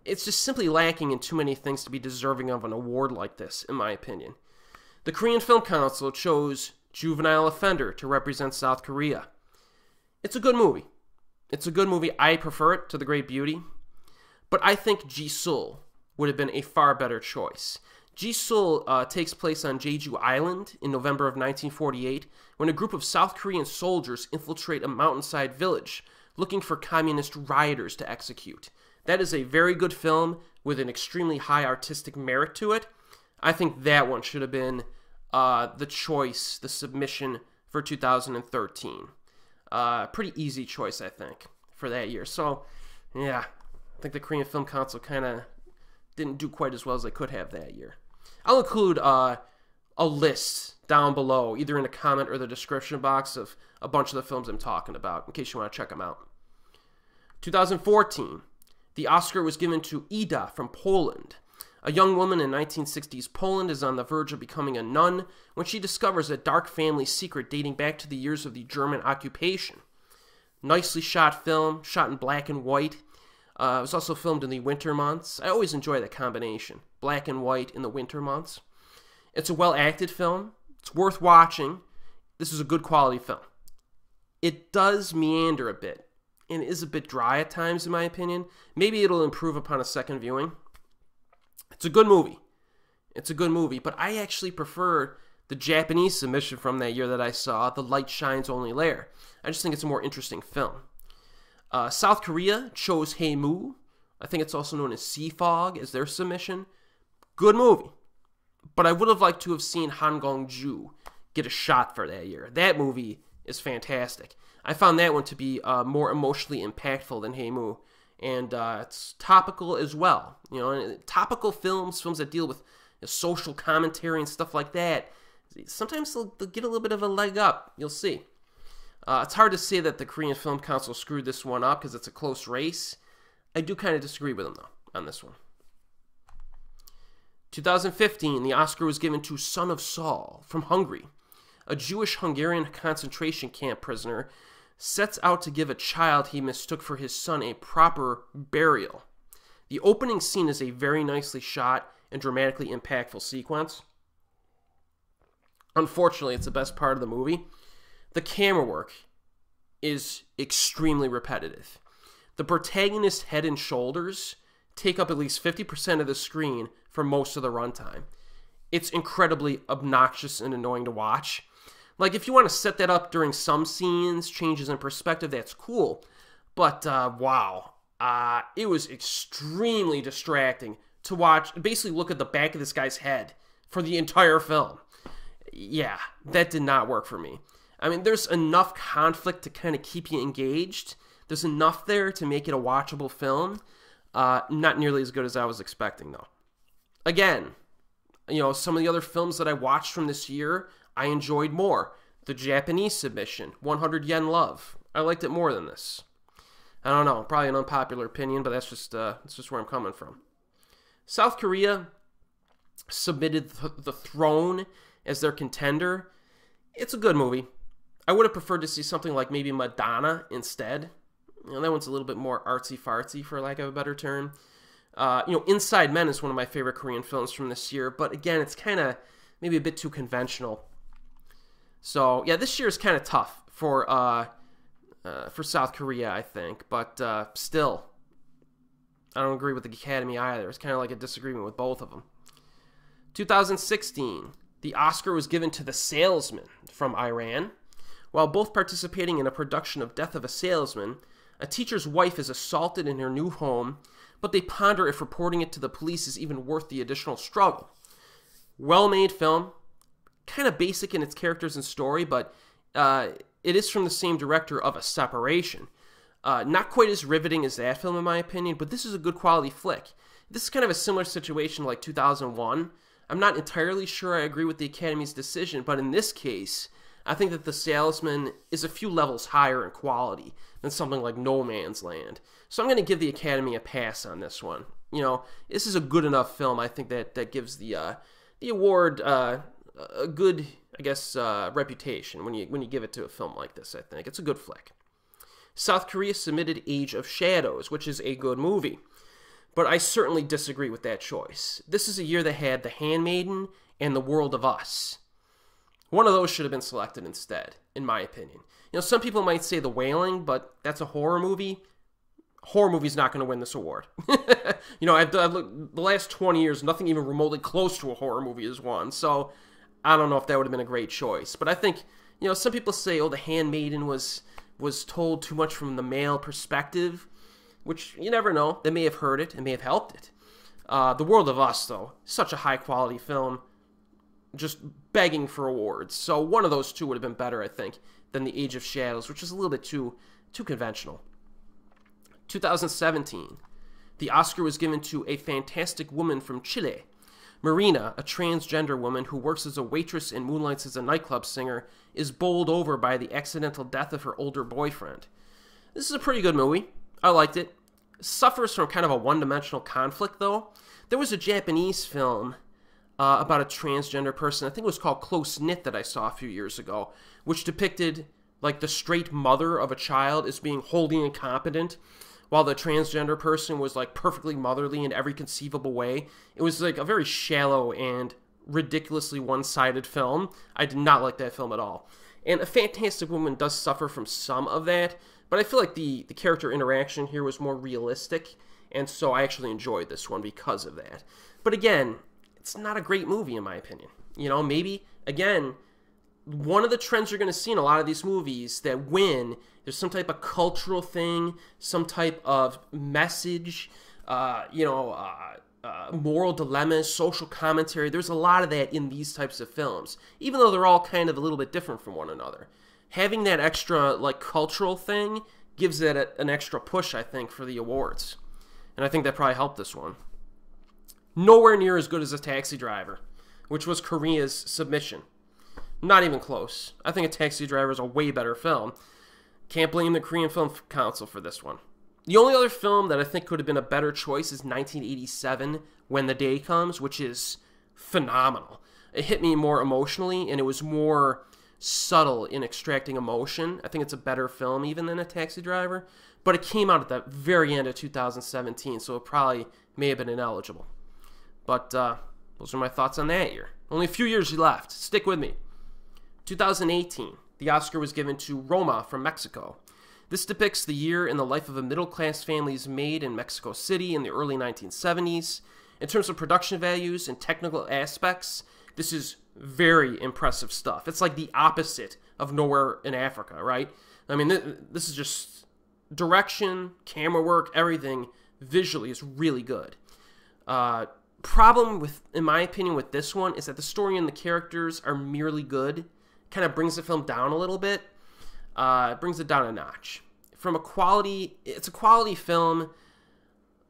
It's just simply lacking in too many things to be deserving of an award like this, in my opinion. The Korean Film Council chose Juvenile Offender to represent South Korea. It's a good movie. It's a good movie. I prefer it to The Great Beauty. But I think Ji-sul would have been a far better choice. Ji-sul takes place on Jeju Island in November of 1948 when a group of South Korean soldiers infiltrate a mountainside village looking for communist rioters to execute. That is a very good film with an extremely high artistic merit to it. I think that one should have been the choice, the submission for 2013. Pretty easy choice, I think, for that year. So, yeah, I think the Korean Film Council kind of didn't do quite as well as they could have that year. I'll include a list down below, either in the comment or the description box, of a bunch of the films I'm talking about, in case you want to check them out. 2014, the Oscar was given to Ida from Poland. A young woman in 1960s Poland is on the verge of becoming a nun when she discovers a dark family secret dating back to the years of the German occupation. Nicely shot film, shot in black and white. It was also filmed in the winter months. I always enjoy that combination, black and white in the winter months. It's a well-acted film. It's worth watching. This is a good quality film. It does meander a bit, and is a bit dry at times, in my opinion. Maybe it'll improve upon a second viewing. It's a good movie. It's a good movie, but I actually prefer the Japanese submission from that year that I saw, The Light Shines Only There. I just think it's a more interesting film. South Korea chose Hey Moo. I think it's also known as Sea Fog as their submission. Good movie. But I would have liked to have seen Han Gong-ju get a shot for that year. That movie is fantastic. I found that one to be more emotionally impactful than Hey Moo. And it's topical as well. You know, and topical films that deal with social commentary and stuff like that, sometimes they'll get a little bit of a leg up. You'll see. It's hard to say that the Korean Film Council screwed this one up because it's a close race. I do kind of disagree with them, though, on this one. 2015, the Oscar was given to Son of Saul from Hungary. A Jewish-Hungarian concentration camp prisoner sets out to give a child he mistook for his son a proper burial. The opening scene is a very nicely shot and dramatically impactful sequence. Unfortunately, it's the best part of the movie. The camera work is extremely repetitive. The protagonist's head and shoulders take up at least 50% of the screen for most of the runtime. It's incredibly obnoxious and annoying to watch. Like, if you want to set that up during some scenes, changes in perspective, that's cool. But, wow. It was extremely distracting to watch, basically look at the back of this guy's head for the entire film. Yeah, that did not work for me. I mean, there's enough conflict to kind of keep you engaged. There's enough there to make it a watchable film. Not nearly as good as I was expecting, though. Again, you know, some of the other films that I watched from this year, I enjoyed more. The Japanese submission, 100 Yen Love. I liked it more than this. I don't know, probably an unpopular opinion, but that's just where I'm coming from. South Korea submitted The Throne as their contender. It's a good movie. I would have preferred to see something like maybe Madonna instead. You know, that one's a little bit more artsy-fartsy, for lack of a better term. You know, Inside Men is one of my favorite Korean films from this year, but again, it's kind of maybe a bit too conventional. So, yeah, this year is kind of tough for South Korea, I think. But still, I don't agree with the Academy either. It's kind of like a disagreement with both of them. 2016, the Oscar was given to The Salesman from Iran. While both participating in a production of Death of a Salesman, a teacher's wife is assaulted in her new home, but they ponder if reporting it to the police is even worth the additional struggle. Well-made film. Kind of basic in its characters and story, but it is from the same director of A Separation. Not quite as riveting as that film, in my opinion, but this is a good quality flick. This is kind of a similar situation like 2001. I'm not entirely sure I agree with the Academy's decision, but in this case, I think that The Salesman is a few levels higher in quality than something like No Man's Land. So I'm going to give the Academy a pass on this one. You know, this is a good enough film, I think, that gives the award a good, I guess, reputation when you give it to a film like this, I think. It's a good flick. South Korea submitted Age of Shadows, which is a good movie. but I certainly disagree with that choice. This is a year that had The Handmaiden and The World of Us. One of those should have been selected instead, in my opinion. You know, some people might say The Wailing, but that's a horror movie. Horror movie's not going to win this award. You know, I've looked, the last 20 years, nothing even remotely close to a horror movie has won. So I don't know if that would have been a great choice. But I think, you know, some people say, oh, The Handmaiden was told too much from the male perspective, which you never know. They may have heard it. It may have helped it. The World of Us, though, such a high-quality film, just begging for awards. So one of those two would have been better, I think, than The Age of Shadows, which is a little bit too conventional. 2017, the Oscar was given to A Fantastic Woman from Chile. Marina, a transgender woman who works as a waitress and moonlights as a nightclub singer, is bowled over by the accidental death of her older boyfriend. This is a pretty good movie. I liked it. Suffers from kind of a one-dimensional conflict, though. There was a Japanese film about a transgender person, I think it was called Close Knit, that I saw a few years ago, which depicted like the straight mother of a child as being wholly incompetent, while the transgender person was like perfectly motherly in every conceivable way. It was like a very shallow and ridiculously one-sided film. I did not like that film at all. And A Fantastic Woman does suffer from some of that, but I feel like the character interaction here was more realistic, and so I actually enjoyed this one because of that. But again, it's not a great movie in my opinion. You know, maybe, again, one of the trends you're going to see in a lot of these movies that win, there's some type of cultural thing, some type of message, moral dilemmas, social commentary. There's a lot of that in these types of films, even though they're all kind of a little bit different from one another. Having that extra, like, cultural thing gives it an extra push, I think, for the awards. And I think that probably helped this one. Nowhere near as good as A Taxi Driver, which was Korea's submission. Not even close. I think A Taxi Driver is a way better film. Can't blame the Korean Film Council for this one. The only other film that I think could have been a better choice is 1987, When the Day Comes, which is phenomenal. It hit me more emotionally, and it was more subtle in extracting emotion. I think it's a better film even than A Taxi Driver, but it came out at the very end of 2017, so it probably may have been ineligible. But those are my thoughts on that year. Only a few years left. Stick with me. 2018, the Oscar was given to Roma from Mexico. This depicts the year in the life of a middle-class family's maid in Mexico City in the early 1970s. In terms of production values and technical aspects, this is very impressive stuff. It's like the opposite of Nowhere in Africa, right? I mean, this is just direction, camera work, everything visually is really good. Problem with, in my opinion, with this one is that the story and the characters are merely good. Kind of brings the film down a little bit. It brings it down a notch. From a quality, it's a quality film,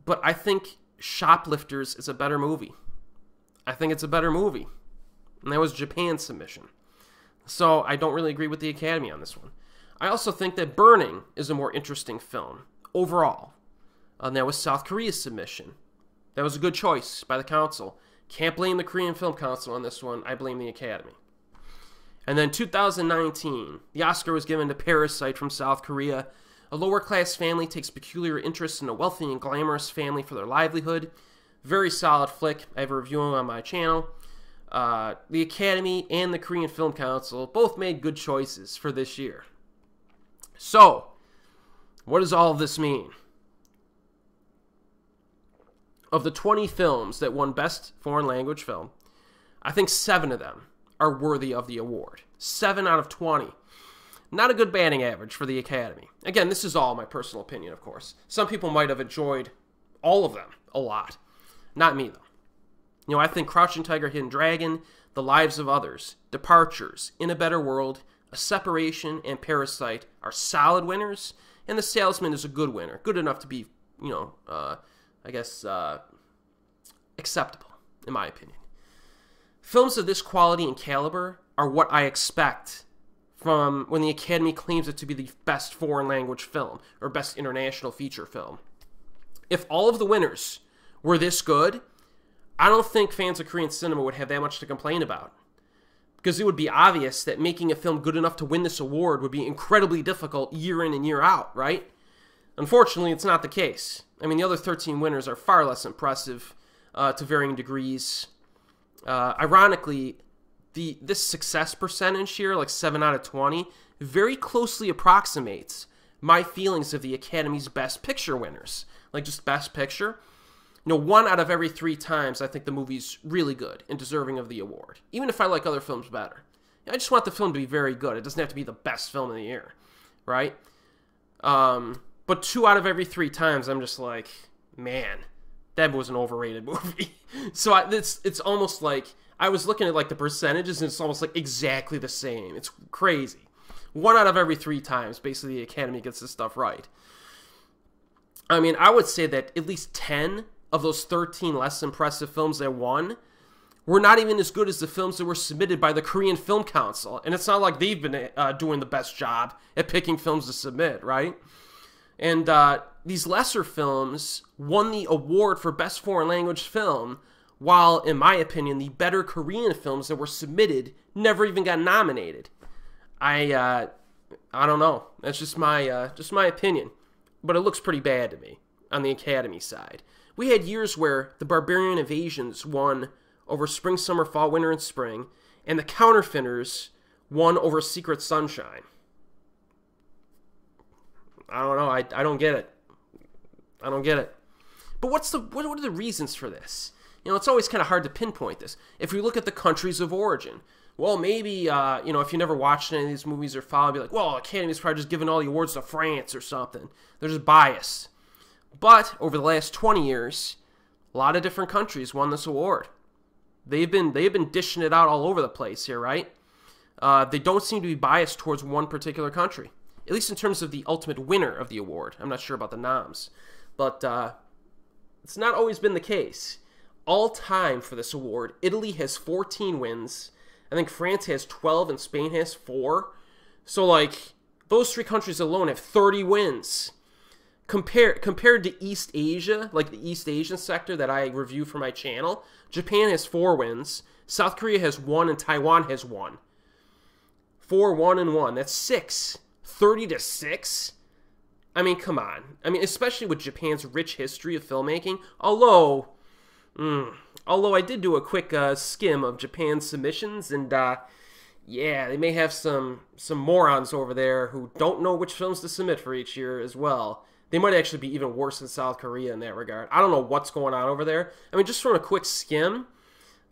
but I think Shoplifters is a better movie. I think it's a better movie. And that was Japan's submission. So I don't really agree with the Academy on this one. I also think that Burning is a more interesting film overall. And that was South Korea's submission. That was a good choice by the council. Can't blame the Korean Film Council on this one. I blame the Academy. And then 2019, the Oscar was given to Parasite from South Korea. A lower-class family takes peculiar interest in a wealthy and glamorous family for their livelihood. Very solid flick. I have a review on my channel. The Academy and the Korean Film Council both made good choices for this year. So, what does all of this mean? Of the 20 films that won Best Foreign Language Film, I think 7 of them are worthy of the award. 7 out of 20. Not a good batting average for the Academy. Again, this is all my personal opinion, of course. Some people might have enjoyed all of them a lot. Not me, though. You know, I think Crouching Tiger, Hidden Dragon, The Lives of Others, Departures, In a Better World, A Separation, and Parasite are solid winners, and The Salesman is a good winner. Good enough to be, you know, I guess, acceptable, in my opinion. Films of this quality and caliber are what I expect from when the Academy claims it to be the best foreign language film or best international feature film. If all of the winners were this good, I don't think fans of Korean cinema would have that much to complain about. Because it would be obvious that making a film good enough to win this award would be incredibly difficult year in and year out, right? Unfortunately, it's not the case. I mean, the other 13 winners are far less impressive to varying degrees. Ironically, this success percentage here, like 7 out of 20, very closely approximates my feelings of the Academy's Best Picture winners. Like, just Best Picture. 1 out of every 3 times, I think the movie's really good and deserving of the award, even if I like other films better. I just want the film to be very good. It doesn't have to be the best film of the year, right? But 2 out of every 3 times, I'm just like, man, that was an overrated movie. So it's almost like, I was looking at like the percentages, and it's almost like exactly the same. It's crazy. 1 out of every 3 times, basically, the Academy gets this stuff right. I mean, I would say that at least 10 of those 13 less impressive films that won were not even as good as the films that were submitted by the Korean Film Council. And it's not like they've been doing the best job at picking films to submit, right? And these lesser films won the award for Best Foreign Language Film, while, in my opinion, the better Korean films that were submitted never even got nominated. I don't know. That's just my opinion. But it looks pretty bad to me on the Academy side. We had years where the Barbarian Invasions won over Spring, Summer, Fall, Winter, and Spring, and the Counterfeiters won over Secret Sunshine. I don't know. I don't get it. I don't get it. But what are the reasons for this? It's always kind of hard to pinpoint this. If we look at the countries of origin, well, maybe, if you never watched any of these movies or followed, be like, well, Academy's probably just giving all the awards to France or something. They're just biased. But over the last 20 years, a lot of different countries won this award. They've been dishing it out all over the place here, right? They don't seem to be biased towards one particular country, at least in terms of the ultimate winner of the award. I'm not sure about the noms, but it's not always been the case. All time for this award, Italy has 14 wins. I think France has 12 and Spain has 4. So, like, those 3 countries alone have 30 wins. Compared to East Asia, like the East Asian sector that I review for my channel, Japan has 4 wins, South Korea has 1, and Taiwan has 1. 4, 1, and 1. That's 6. 30 to 6? I mean, come on. I mean, especially with Japan's rich history of filmmaking. Although I did do a quick skim of Japan's submissions, and yeah, they may have some morons over there who don't know which films to submit for each year as well. They might actually be even worse than South Korea in that regard. I don't know what's going on over there. I mean, just from a quick skim,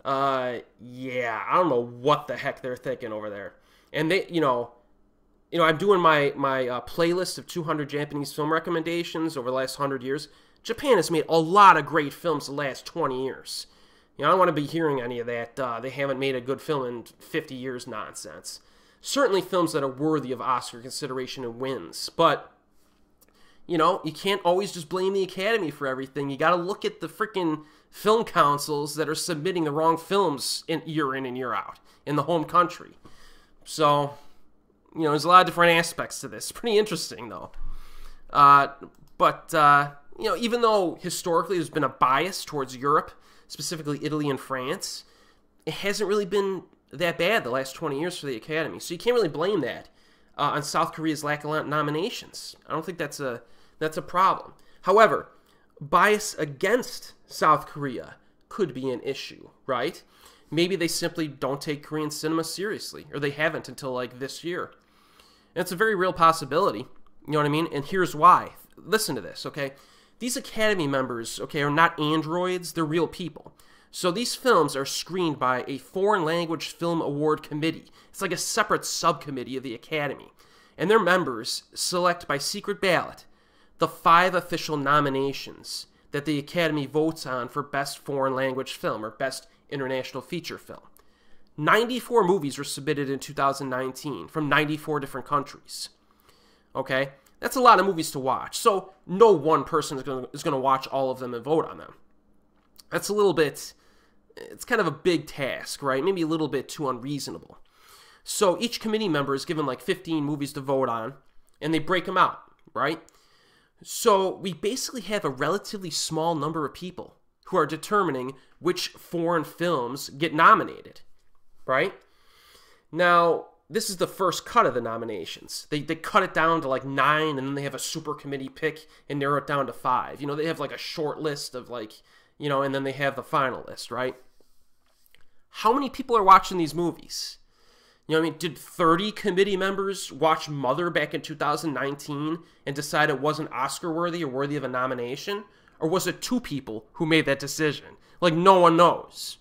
yeah, I don't know what the heck they're thinking over there. And they, I'm doing my playlist of 200 Japanese film recommendations over the last 100 years. Japan has made a lot of great films the last 20 years. I don't want to be hearing any of that, they haven't made a good film in 50 years nonsense. Certainly films that are worthy of Oscar consideration and wins, but you can't always just blame the Academy for everything. You got to look at the freaking film councils that are submitting the wrong films year in and year out in the home country. So, there's a lot of different aspects to this. Pretty interesting, though. Even though historically there's been a bias towards Europe, specifically Italy and France, it hasn't really been that bad the last 20 years for the Academy. So you can't really blame that on South Korea's lack of nominations. I don't think that's a problem. However, bias against South Korea could be an issue, right? Maybe they simply don't take Korean cinema seriously, or they haven't until like this year. And it's a very real possibility, you know what I mean? And here's why. Listen to this, okay? These Academy members, okay, are not androids, they're real people. So these films are screened by a Foreign Language Film Award Committee. It's like a separate subcommittee of the Academy. And their members select by secret ballot the 5 official nominations that the Academy votes on for Best Foreign Language Film or Best International Feature Film. 94 movies were submitted in 2019 from 94 different countries. Okay? That's a lot of movies to watch. So no one person is going to watch all of them and vote on them. That's a little bit, it's kind of a big task, right? Maybe a little bit too unreasonable. So each committee member is given like 15 movies to vote on, and they break them out, right? So we basically have a relatively small number of people who are determining which foreign films get nominated, right? Now, this is the first cut of the nominations. They cut it down to like 9, and then they have a super committee pick and narrow it down to 5. You know, they have like a short list of like, you know, and then they have the final list, right? How many people are watching these movies? You know what I mean? Did 30 committee members watch Mother back in 2019 and decide it wasn't Oscar worthy or worthy of a nomination? Or was it 2 people who made that decision? Like, no one knows.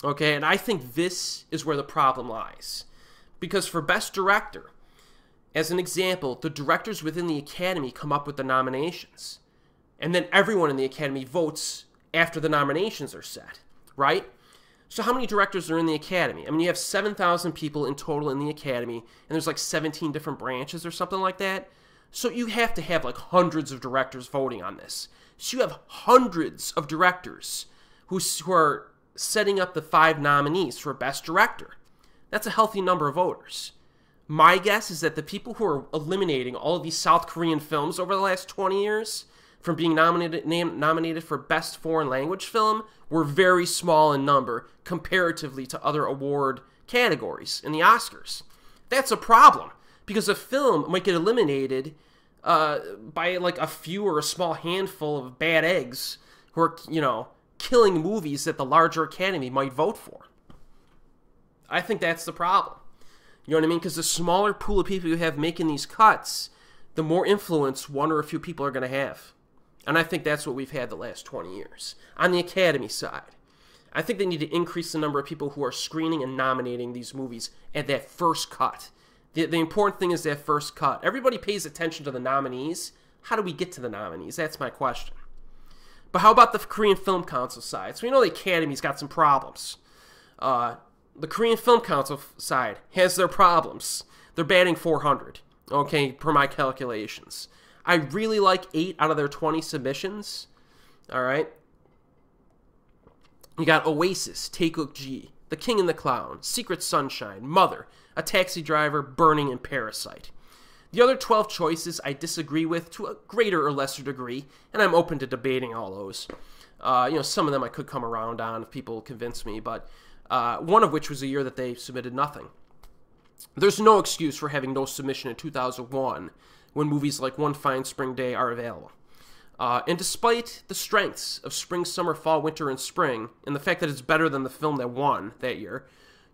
Okay, and I think this is where the problem lies. Because for Best Director, as an example, the directors within the Academy come up with the nominations. And then everyone in the Academy votes after the nominations are set, right? So how many directors are in the Academy? I mean, you have 7,000 people in total in the Academy, and there's like 17 different branches or something like that. So you have to have like hundreds of directors voting on this. So you have hundreds of directors who are setting up the 5 nominees for Best Director. That's a healthy number of voters. My guess is that the people who are eliminating all of these South Korean films over the last 20 years from being nominated for Best Foreign Language Film were very small in number comparatively to other award categories in the Oscars. That's a problem, because a film might get eliminated by like a few or a small handful of bad eggs who are, you know, killing movies that the larger Academy might vote for. I think that's the problem. You know what I mean? Because the smaller pool of people you have making these cuts, the more influence one or a few people are going to have. And I think that's what we've had the last 20 years. On the Academy side, I think they need to increase the number of people who are screening and nominating these movies at that first cut. The important thing is that first cut. Everybody pays attention to the nominees. How do we get to the nominees? That's my question. But how about the Korean Film Council side? So we know the Academy's got some problems. The Korean Film Council side has their problems. They're batting 400, okay, per my calculations. I really like 8 out of their 20 submissions. All right. You got Oasis, Taekook-ji, The King and the Clown, Secret Sunshine, Mother, A Taxi Driver, Burning, and Parasite. The other 12 choices I disagree with to a greater or lesser degree, and I'm open to debating all those. You know, some of them I could come around on if people convince me, but one of which was a year that they submitted nothing. There's no excuse for having no submission in 2001 when movies like One Fine Spring Day are available. And despite the strengths of spring, summer, fall, winter, and spring, and the fact that it's better than the film that won that year,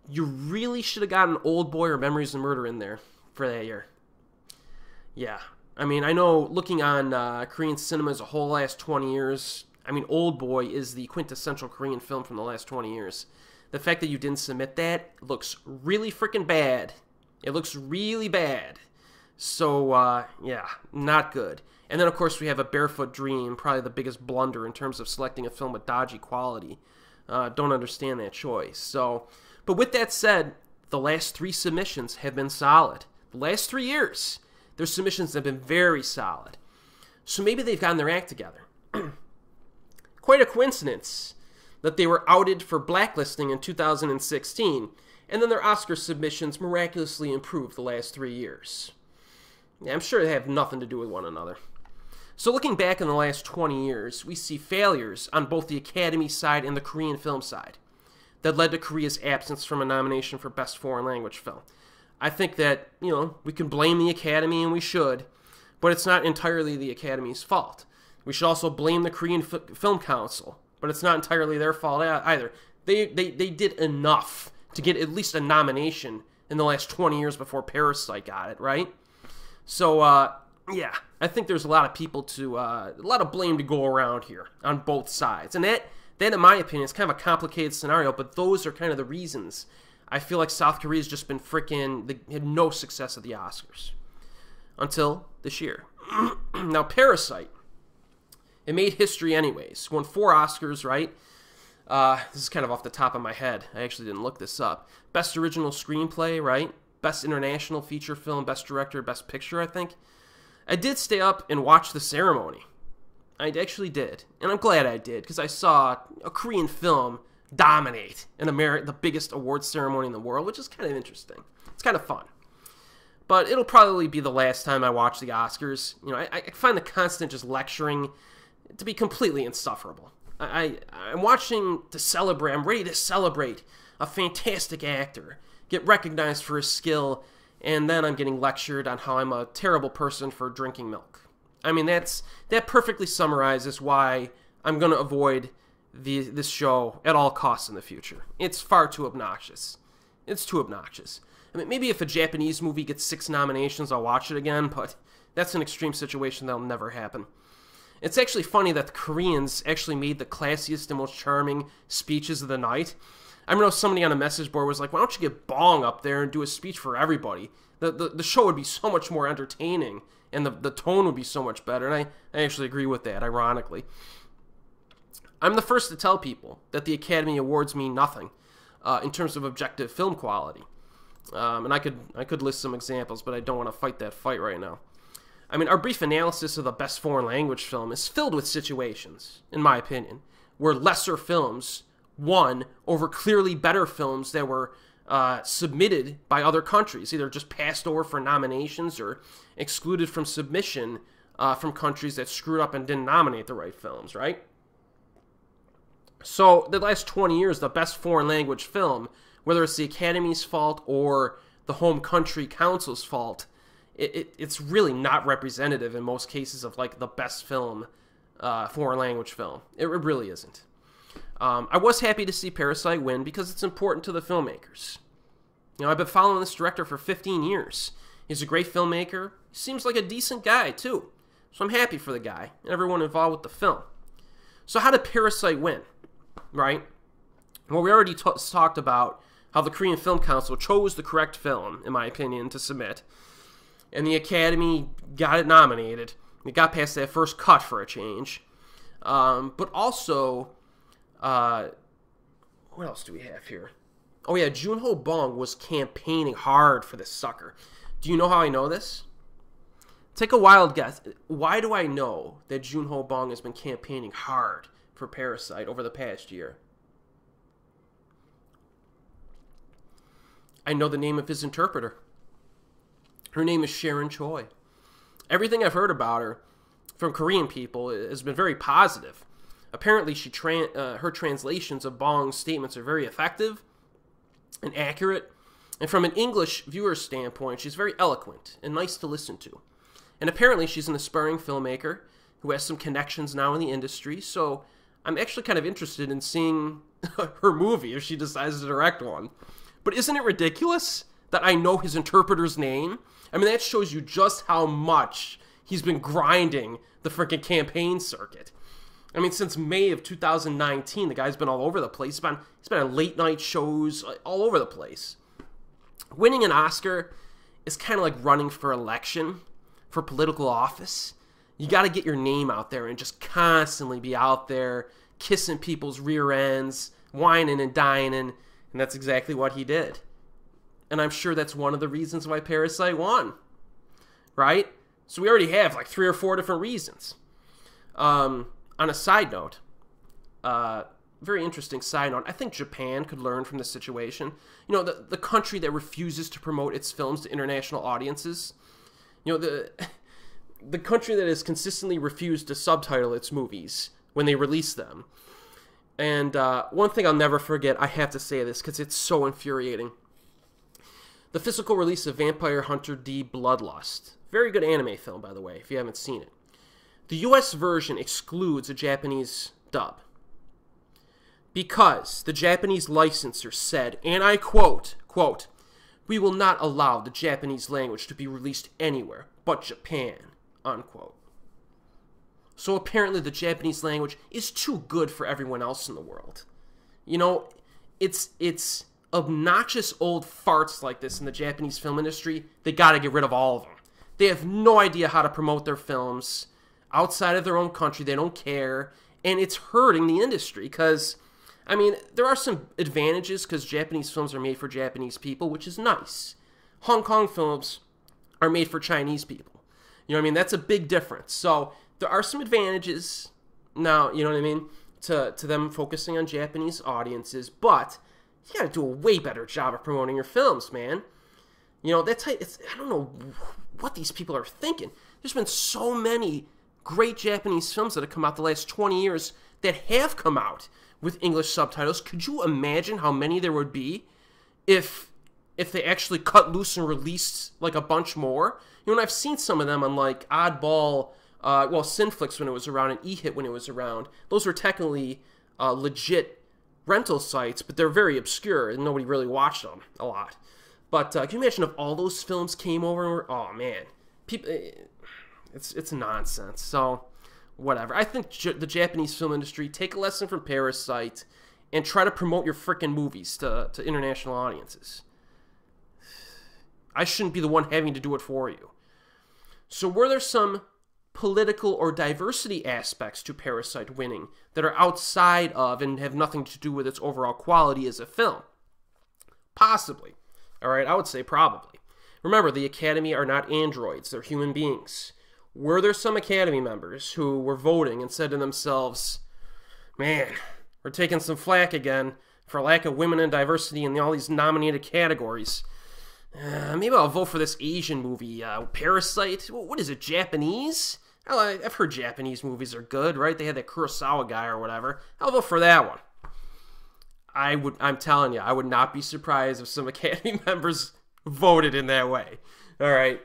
you really should have gotten Old Boy or Memories of Murder in there for that year. Yeah. I mean, I know looking on Korean cinema as a whole last 20 years, I mean, Old Boy is the quintessential Korean film from the last 20 years. The fact that you didn't submit that looks really freaking bad. It looks really bad. So, yeah, not good. And then, of course, we have A Barefoot Dream, probably the biggest blunder in terms of selecting a film with dodgy quality. Don't understand that choice. So, but with that said, the last 3 submissions have been solid. The last 3 years, their submissions have been very solid. So maybe they've gotten their act together. Quite a coincidence that they were outed for blacklisting in 2016, and then their Oscar submissions miraculously improved the last 3 years. Yeah, I'm sure they have nothing to do with one another. So looking back in the last 20 years, we see failures on both the Academy side and the Korean film side that led to Korea's absence from a nomination for Best Foreign Language Film. I think that, you know, we can blame the Academy, and we should, but it's not entirely the Academy's fault. We should also blame the Korean Film Council, but it's not entirely their fault either. They did enough to get at least a nomination in the last 20 years before Parasite got it, right? So, yeah, I think there's a lot of people a lot of blame to go around here on both sides. And that in my opinion, is kind of a complicated scenario, but those are kind of the reasons I feel like South Korea's just been they had no success at the Oscars. Until this year. Now, Parasite, it made history anyways. Won 4 Oscars, right? This is kind of off the top of my head. I actually didn't look this up. Best Original Screenplay, right? Best International Feature Film, Best Director, Best Picture, I think. I did stay up and watch the ceremony. I actually did. And I'm glad I did, because I saw a Korean film dominate in the biggest awards ceremony in the world, which is kind of interesting. It's kind of fun. But it'll probably be the last time I watch the Oscars. You know, I find the constant just lecturing to be completely insufferable. I'm watching to celebrate. I'm ready to celebrate a fantastic actor get recognized for a skill, and then I'm getting lectured on how I'm a terrible person for drinking milk. I mean, that perfectly summarizes why I'm going to avoid this show at all costs in the future. It's far too obnoxious. It's too obnoxious. I mean, maybe if a Japanese movie gets 6 nominations, I'll watch it again, but that's an extreme situation that'll never happen. It's actually funny that the Koreans actually made the classiest and most charming speeches of the night. I know somebody on a message board was like, why don't you get Bong up there and do a speech for everybody? The show would be so much more entertaining, and the tone would be so much better, and I actually agree with that, ironically. I'm the first to tell people that the Academy Awards mean nothing in terms of objective film quality. And I could list some examples, but I don't want to fight that fight right now. I mean, our brief analysis of the best foreign language film is filled with situations, in my opinion, where lesser films won over clearly better films that were submitted by other countries, either just passed over for nominations or excluded from submission from countries that screwed up and didn't nominate the right films, right? So the last 20 years, the best foreign language film, whether it's the Academy's fault or the home country council's fault, it's really not representative in most cases of like the best film, foreign language film. It really isn't. I was happy to see Parasite win because it's important to the filmmakers. You know, I've been following this director for 15 years. He's a great filmmaker. He seems like a decent guy, too. So I'm happy for the guy and everyone involved with the film. So how did Parasite win, right? Well, we already talked about how the Korean Film Council chose the correct film, in my opinion, to submit. And the Academy got it nominated. It got past that first cut for a change. But also, what else do we have here? Oh yeah, Joon-ho Bong was campaigning hard for this sucker. Do you know how I know this? Take a wild guess. Why do I know that Joon-ho Bong has been campaigning hard for Parasite over the past year? I know the name of his interpreter. Her name is Sharon Choi. Everything I've heard about her from Korean people has been very positive. Apparently, her translations of Bong's statements are very effective and accurate. And from an English viewer's standpoint, she's very eloquent and nice to listen to. And apparently, she's an aspiring filmmaker who has some connections now in the industry. So I'm actually kind of interested in seeing her movie if she decides to direct one. But isn't it ridiculous that I know his interpreter's name? I mean, that shows you just how much he's been grinding the freaking campaign circuit. I mean, since May of 2019, the guy's been all over the place. He's been on late-night shows all over the place. Winning an Oscar is kind of like running for election, for political office. You got to get your name out there and just constantly be out there kissing people's rear ends, whining and dining, and that's exactly what he did. And I'm sure that's one of the reasons why Parasite won, right? So we already have like 3 or 4 different reasons. On a side note, very interesting side note, I think Japan could learn from this situation. You know, the country that refuses to promote its films to international audiences. You know, the country that has consistently refused to subtitle its movies when they release them. And one thing I'll never forget, I have to say this because it's so infuriating. The physical release of Vampire Hunter D Bloodlust. Very good anime film, by the way, if you haven't seen it. The US version excludes a Japanese dub because the Japanese licensor said, and I quote, "We will not allow the Japanese language to be released anywhere but Japan," unquote. So apparently the Japanese language is too good for everyone else in the world. You know, it's obnoxious old farts like this in the Japanese film industry. They got to get rid of all of them. They have no idea how to promote their films outside of their own country. They don't care, and it's hurting the industry because, I mean, there are some advantages because Japanese films are made for Japanese people, which is nice. Hong Kong films are made for Chinese people. You know what I mean? That's a big difference. So there are some advantages now, you know what I mean, to them focusing on Japanese audiences, but you got to do a way better job of promoting your films, man. You know, I don't know what these people are thinking. There's been so many great Japanese films that have come out the last 20 years that have come out with English subtitles. Could you imagine how many there would be if if they actually cut loose and released like a bunch more. You know, and I've seen some of them on like Oddball, well, Cineflix when it was around, and eHit when it was around. Those were technically legit rental sites, but they're very obscure and nobody really watched them a lot. But can you imagine if all those films came over and were, oh man, people, it's nonsense. So whatever. I think the Japanese film industry, take a lesson from Parasite and try to promote your frickin' movies to international audiences. I shouldn't be the one having to do it for you. So were there some political or diversity aspects to Parasite winning that are outside of and have nothing to do with its overall quality as a film? Possibly. All right, I would say probably. Remember, the Academy are not androids, they're human beings. Were there some Academy members who were voting and said to themselves, man, we're taking some flack again for lack of women and diversity in all these nominated categories. Maybe I'll vote for this Asian movie, Parasite. What is it, Japanese? I've heard Japanese movies are good, right? They had that Kurosawa guy or whatever. I'll vote for that one. I'm telling you, I would not be surprised if some Academy members voted in that way. All right.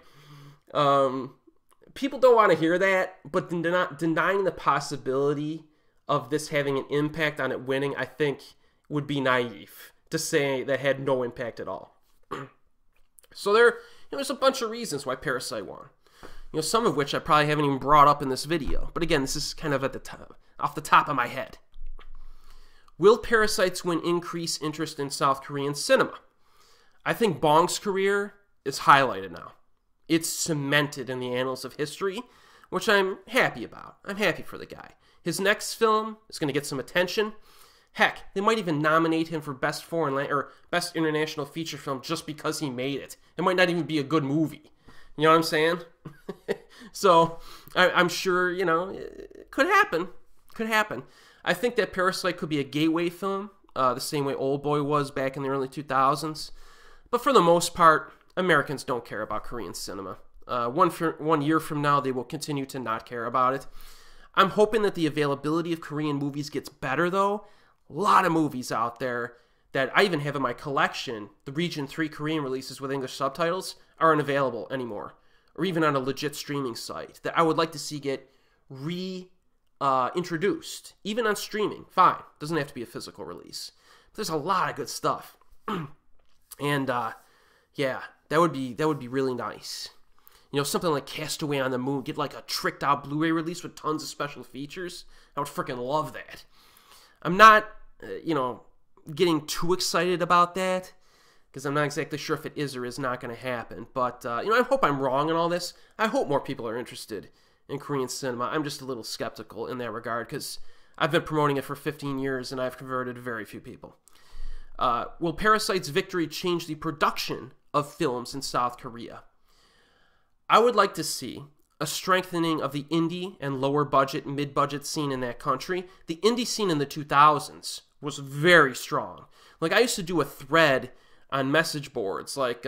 People don't want to hear that, but denying the possibility of this having an impact on it winning, I think, would be naive to say that had no impact at all. So there's a bunch of reasons why Parasite won. Some of which I probably haven't even brought up in this video. But again, this is kind of at the top, off the top of my head. Will Parasite's win increase interest in South Korean cinema? I think Bong's career is highlighted now. It's cemented in the annals of history, which I'm happy about. I'm happy for the guy. His next film is going to get some attention. Heck, they might even nominate him for Best Foreign or Best International Feature Film just because he made it. It might not even be a good movie. You know what I'm saying? So, I'm sure, it could happen. Could happen. I think that Parasite could be a gateway film, the same way Oldboy was back in the early 2000s. But for the most part, Americans don't care about Korean cinema. 1 year from now, they will continue to not care about it. I'm hoping that the availability of Korean movies gets better, though. A lot of movies out there that I even have in my collection, the Region 3 Korean releases with English subtitles, aren't available anymore. Or even on a legit streaming site that I would like to see get introduced. Even on streaming, fine. Doesn't have to be a physical release. But there's a lot of good stuff. And, yeah, that would be really nice. Something like Castaway on the Moon, get like a tricked out Blu-ray release with tons of special features. I would freaking love that. I'm not, getting too excited about that, because I'm not exactly sure if it is or is not going to happen. But, I hope I'm wrong in all this. I hope more people are interested in Korean cinema. I'm just a little skeptical in that regard, because I've been promoting it for 15 years, and I've converted very few people. Will Parasite's victory change the production of films in South Korea? I would like to see a strengthening of the indie and lower budget, mid-budget scene in that country. The indie scene in the 2000s was very strong. Like, I used to do a thread on message boards, like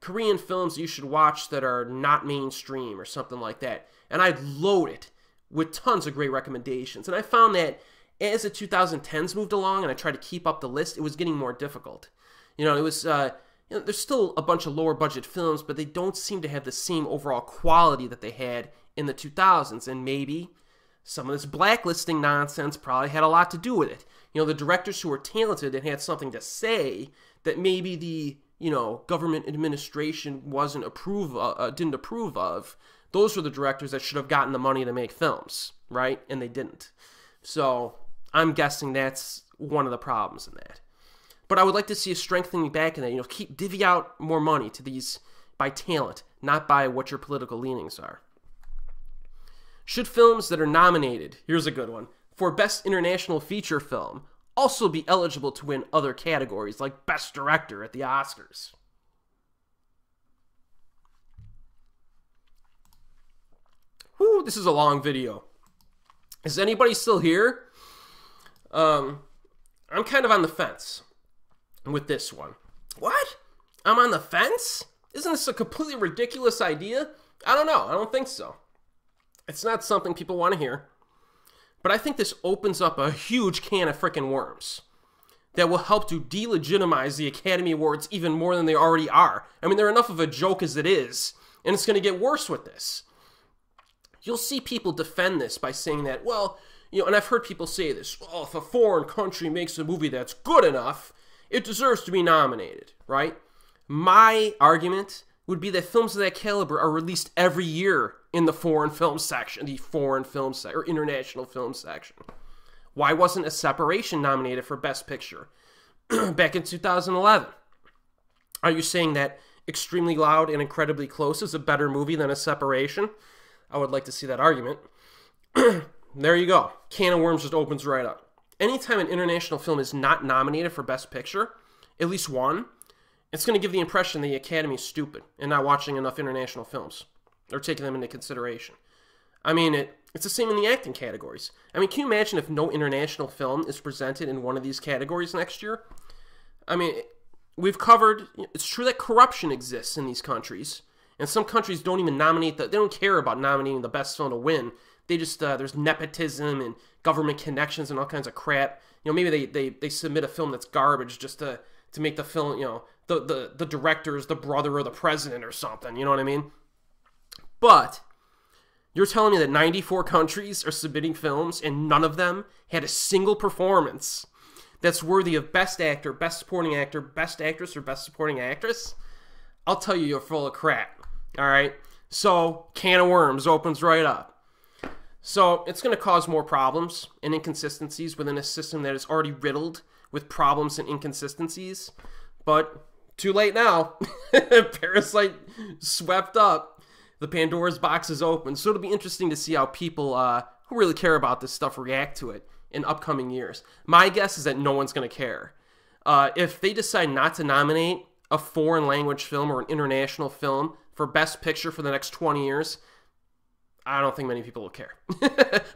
Korean films you should watch that are not mainstream or something like that. And I'd load it with tons of great recommendations. And I found that as the 2010s moved along and I tried to keep up the list, it was getting more difficult. It was... there's still a bunch of lower budget films, but they don't seem to have the same overall quality that they had in the 2000s. And maybe some of this blacklisting nonsense probably had a lot to do with it. The directors who were talented and had something to say that maybe the, government administration didn't approve of, those were the directors that should have gotten the money to make films, right? And they didn't. So I'm guessing that's one of the problems in that. But I would like to see a strengthening back in that. Divvy out more money to these by talent, not by what your political leanings are. Should films that are nominated, here's a good one, for Best International Feature Film also be eligible to win other categories like Best Director at the Oscars? Whew, this is a long video. Is anybody still here? I'm kind of on the fence with this one. What? I'm on the fence? Isn't this a completely ridiculous idea? I don't know. I don't think so. It's not something people want to hear. But I think this opens up a huge can of frickin' worms. that will help to delegitimize the Academy Awards even more than they already are. I mean, they're enough of a joke as it is, and it's going to get worse with this. You'll see people defend this by saying that, well, you know, and I've heard people say this, well, if a foreign country makes a movie that's good enough, it deserves to be nominated, right? My argument would be that films of that caliber are released every year in the foreign film section, or international film section. Why wasn't A Separation nominated for Best Picture back in 2011? Are you saying that Extremely Loud and Incredibly Close is a better movie than A Separation? I would like to see that argument. There you go. Can of worms just opens right up. Anytime an international film is not nominated for Best Picture, at least one, it's going to give the impression the Academy is stupid and not watching enough international films or taking them into consideration. I mean, it's the same in the acting categories. I mean, can you imagine if no international film is presented in one of these categories next year? I mean, we've covered, it's true that corruption exists in these countries, and some countries don't even nominate, they don't care about nominating the best film to win. They just, there's nepotism and government connections and all kinds of crap. You know, maybe they submit a film that's garbage just to make the film, you know, the director is the brother of the president or something, you know what I mean? But you're telling me that 94 countries are submitting films and none of them had a single performance that's worthy of Best Actor, Best Supporting Actor, Best Actress, or Best Supporting Actress? I'll tell you, you're full of crap, all right? So, can of worms opens right up. So, it's going to cause more problems and inconsistencies within a system that is already riddled with problems and inconsistencies. But, too late now. Parasite swept up. The Pandora's box is open. So, it'll be interesting to see how people who really care about this stuff react to it in upcoming years. My guess is that no one's going to care. If they decide not to nominate a foreign language film or an international film for Best Picture for the next 20 years, I don't think many people will care.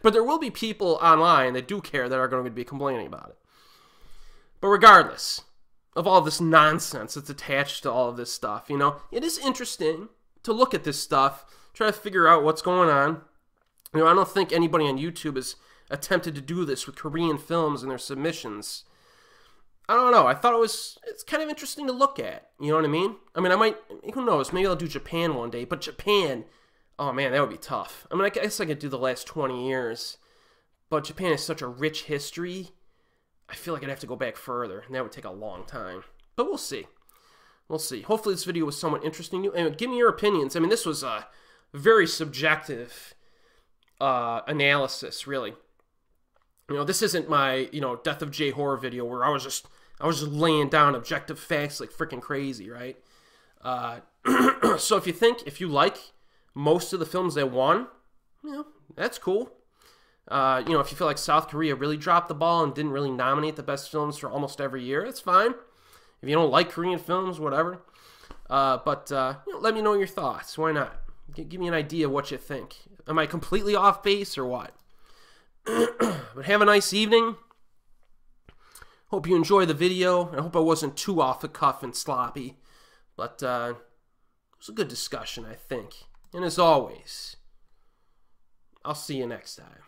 But there will be people online that do care that are going to be complaining about it. But regardless of all this nonsense that's attached to all of this stuff, you know, it is interesting to look at this stuff, try to figure out what's going on. You know, I don't think anybody on YouTube has attempted to do this with Korean films and their submissions. I don't know. I thought it's kind of interesting to look at. You know what I mean? I mean, who knows? Maybe I'll do Japan one day. But Japan, oh man, that would be tough. I mean, I guess I could do the last 20 years. But Japan has such a rich history. I feel like I'd have to go back further. And that would take a long time. But we'll see. We'll see. Hopefully this video was somewhat interesting to you. And give me your opinions. I mean, this was a very subjective analysis, really. You know, this isn't my, you know, Death of J horror video where I was just laying down objective facts like freaking crazy, right? So if you like most of the films that won, you know, that's cool. You know, if you feel like South Korea really dropped the ball and didn't really nominate the best films for almost every year, it's fine. If you don't like Korean films, whatever. But you know, let me know your thoughts. Why not? Give me an idea of what you think. Am I completely off base or what? But have a nice evening. Hope you enjoy the video. I hope I wasn't too off the cuff and sloppy. But it was a good discussion, I think. And as always, I'll see you next time.